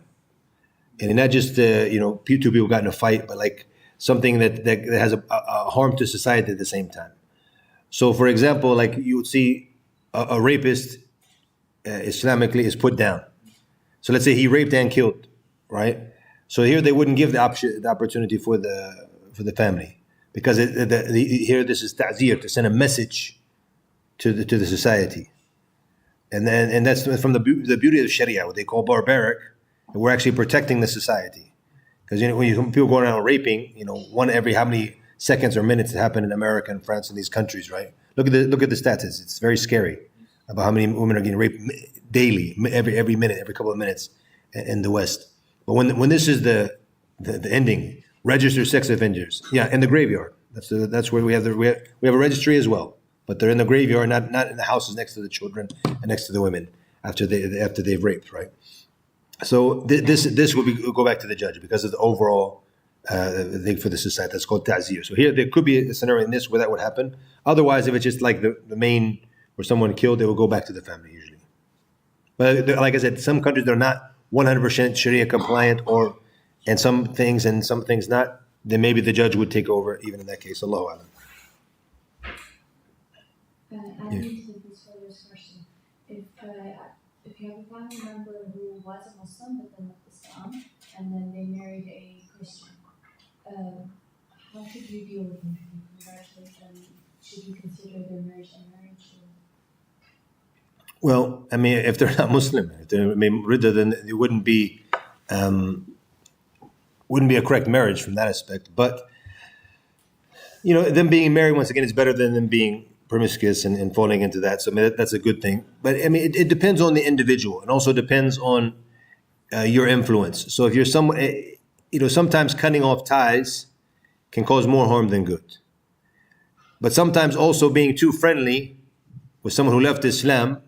Speaker 1: and not just two people got in a fight, but like something that has a harm to society at the same time. So, for example, like you would see a rapist Islamically is put down. So let's say he raped and killed, right? So here they wouldn't give the opportunity for the family because here this is ta'zir, to send a message to the society, and that's from the beauty of Sharia, what they call barbaric. And we're actually protecting the society because when people go around raping, one every how many seconds or minutes it happen in America and France and these countries, right? Look at the stats. It's very scary about how many women are getting raped daily, every minute, every couple of minutes in the West. But when this is the ending, registered sex offenders, in the graveyard. That's where we have a registry as well, but they're in the graveyard, not in the houses next to the children and next to the women after they've raped, right? So this will go back to the judge because of the overall thing for the society. That's called ta'zir. So here there could be a scenario in this where that would happen. Otherwise, if it's just like the main where someone killed, they will go back to the family usually. But like I said, some countries they're not 100% Sharia compliant, and some things not. Then maybe the judge would take over even in that case. Allahu Alam.
Speaker 6: Adding to this further question, if you have a family member who was a Muslim but then left Islam and then they married a Christian, how should you deal with them? Congratulate them? Should you consider their marriage a marriage?
Speaker 1: Well, I mean, if they're not Muslim, then it wouldn't be a correct marriage from that aspect. But them being married once again is better than them being promiscuous and falling into that. So I mean, that's a good thing. But I mean, it depends on the individual. It also depends on your influence. So if you're someone, sometimes cutting off ties can cause more harm than good. But sometimes also being too friendly with someone who left Islam,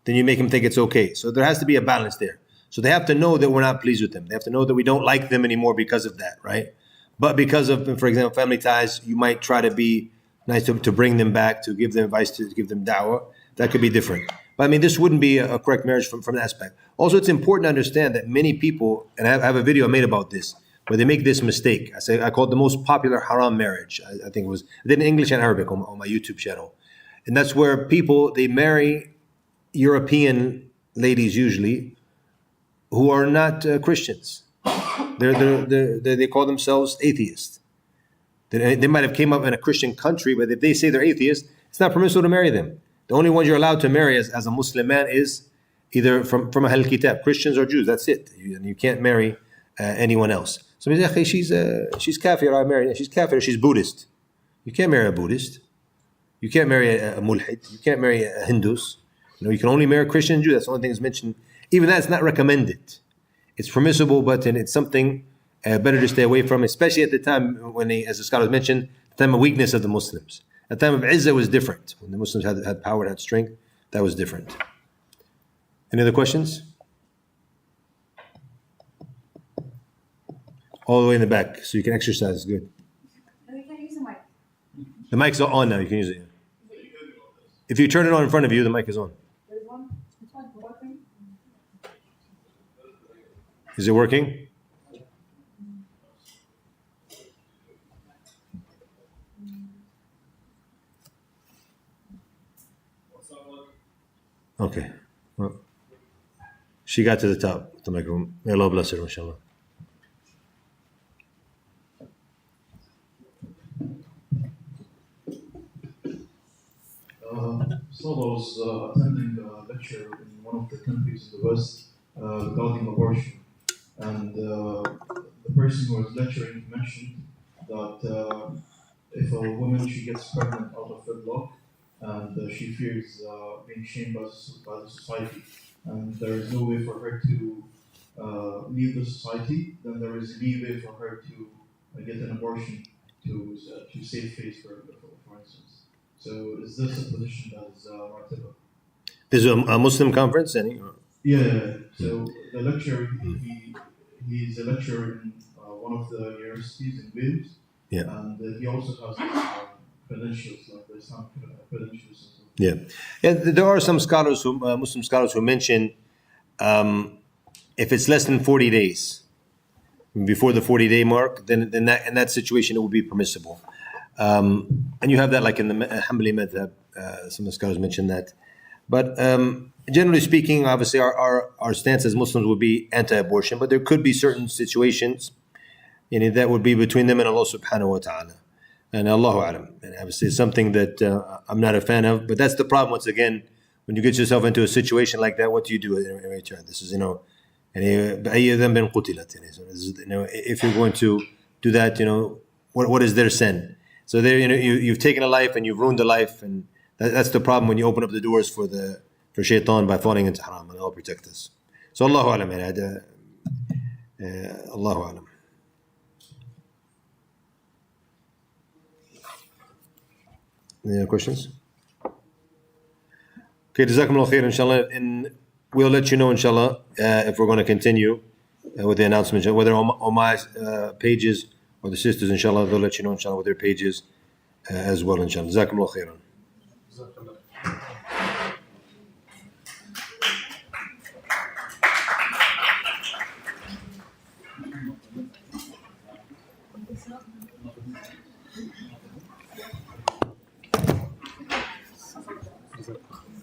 Speaker 1: then you make them think it's okay. So there has to be a balance there. So they have to know that we're not pleased with them. They have to know that we don't like them anymore because of that, right? But because of, for example, family ties, you might try to be nice to bring them back, to give them advice, to give them da'wah. That could be different. But I mean, this wouldn't be a correct marriage from that aspect. Also, it's important to understand that many people, and I have a video I made about this, where they make this mistake. I call it the most popular haram marriage. I think it was, I did in English and Arabic on my YouTube channel. And that's where people, they marry European ladies usually who are not Christians. They call themselves atheists. They might have came up in a Christian country, but if they say they're atheists, it's not permissible to marry them. The only ones you're allowed to marry as a Muslim man is either from Ahl Kitab, Christians or Jews. That's it. You can't marry anyone else. So she's kafir. I married. She's kafir. She's Buddhist. You can't marry a Buddhist. You can't marry a mulhid. You can't marry a Hindus. You can only marry a Christian and Jew. That's the only thing that's mentioned. Even that's not recommended. It's permissible, but then it's something better to stay away from, especially at the time when as the scholars mentioned, the time of weakness of the Muslims. At the time of Izzah was different. When the Muslims had power and had strength, that was different. Any other questions? All the way in the back, so you can exercise. Good.
Speaker 6: No, you can't use the mic.
Speaker 1: The mic's on now. You can use it. If you turn it on in front of you, the mic is on.
Speaker 6: There's one. It's one working.
Speaker 1: Is it working? Okay. Well, she got to the top of the microphone. May Allah bless her, inshallah.
Speaker 5: So I was attending a lecture in one of the countries in the West regarding abortion, and the person who was lecturing mentioned that if a woman she gets pregnant out of wedlock and she fears being shamed by the society, and there is no way for her to leave the society, then there is a leeway for her to get an abortion to save face, for instance. So is this a position that is martaba?
Speaker 1: This is a Muslim conference?
Speaker 5: Yeah. So the lecturer, he's a lecturer in one of the universities in Wales.
Speaker 1: Yeah.
Speaker 5: And he also has credentials, like the Islamic credentials.
Speaker 1: Yeah. There are some scholars Muslim scholars who mention if it's less than 40 days, before the 40-day mark, then that, in that situation it would be permissible. And you have that like in the Hanbali madhab, some of the scholars mention that. But generally speaking, obviously our stance as Muslims would be anti-abortion, but there could be certain situations that would be between them and Allah subhanahu wa ta'ala. And Allahu alam. And obviously it's something that I'm not a fan of, but that's the problem once again, when you get yourself into a situation like that, what do you do in return? This is, if you're going to do that, what is their sin? So there, you've taken a life and you've ruined a life, and that's the problem when you open up the doors for shaitan by falling into haram. And Allah protect us. So Allahu alam, Allahu alam. Any other questions? Okay, jazakumullah khair, inshallah. And we'll let you know, inshallah, if we're going to continue with the announcement, whether on my pages or the sisters, inshallah, they'll let you know, inshallah, with their pages as well, inshallah. Jazakumullah khairan.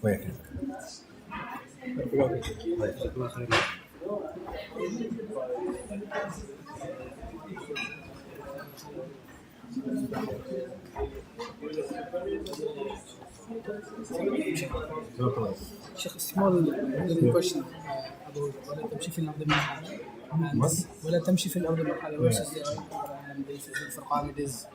Speaker 1: Wait.
Speaker 7: Sheikh, small question ولا تمشي في الأرض مرحلة ولا تمشي في الأرض مرحلة versus the Quran, and this is the Quran, it is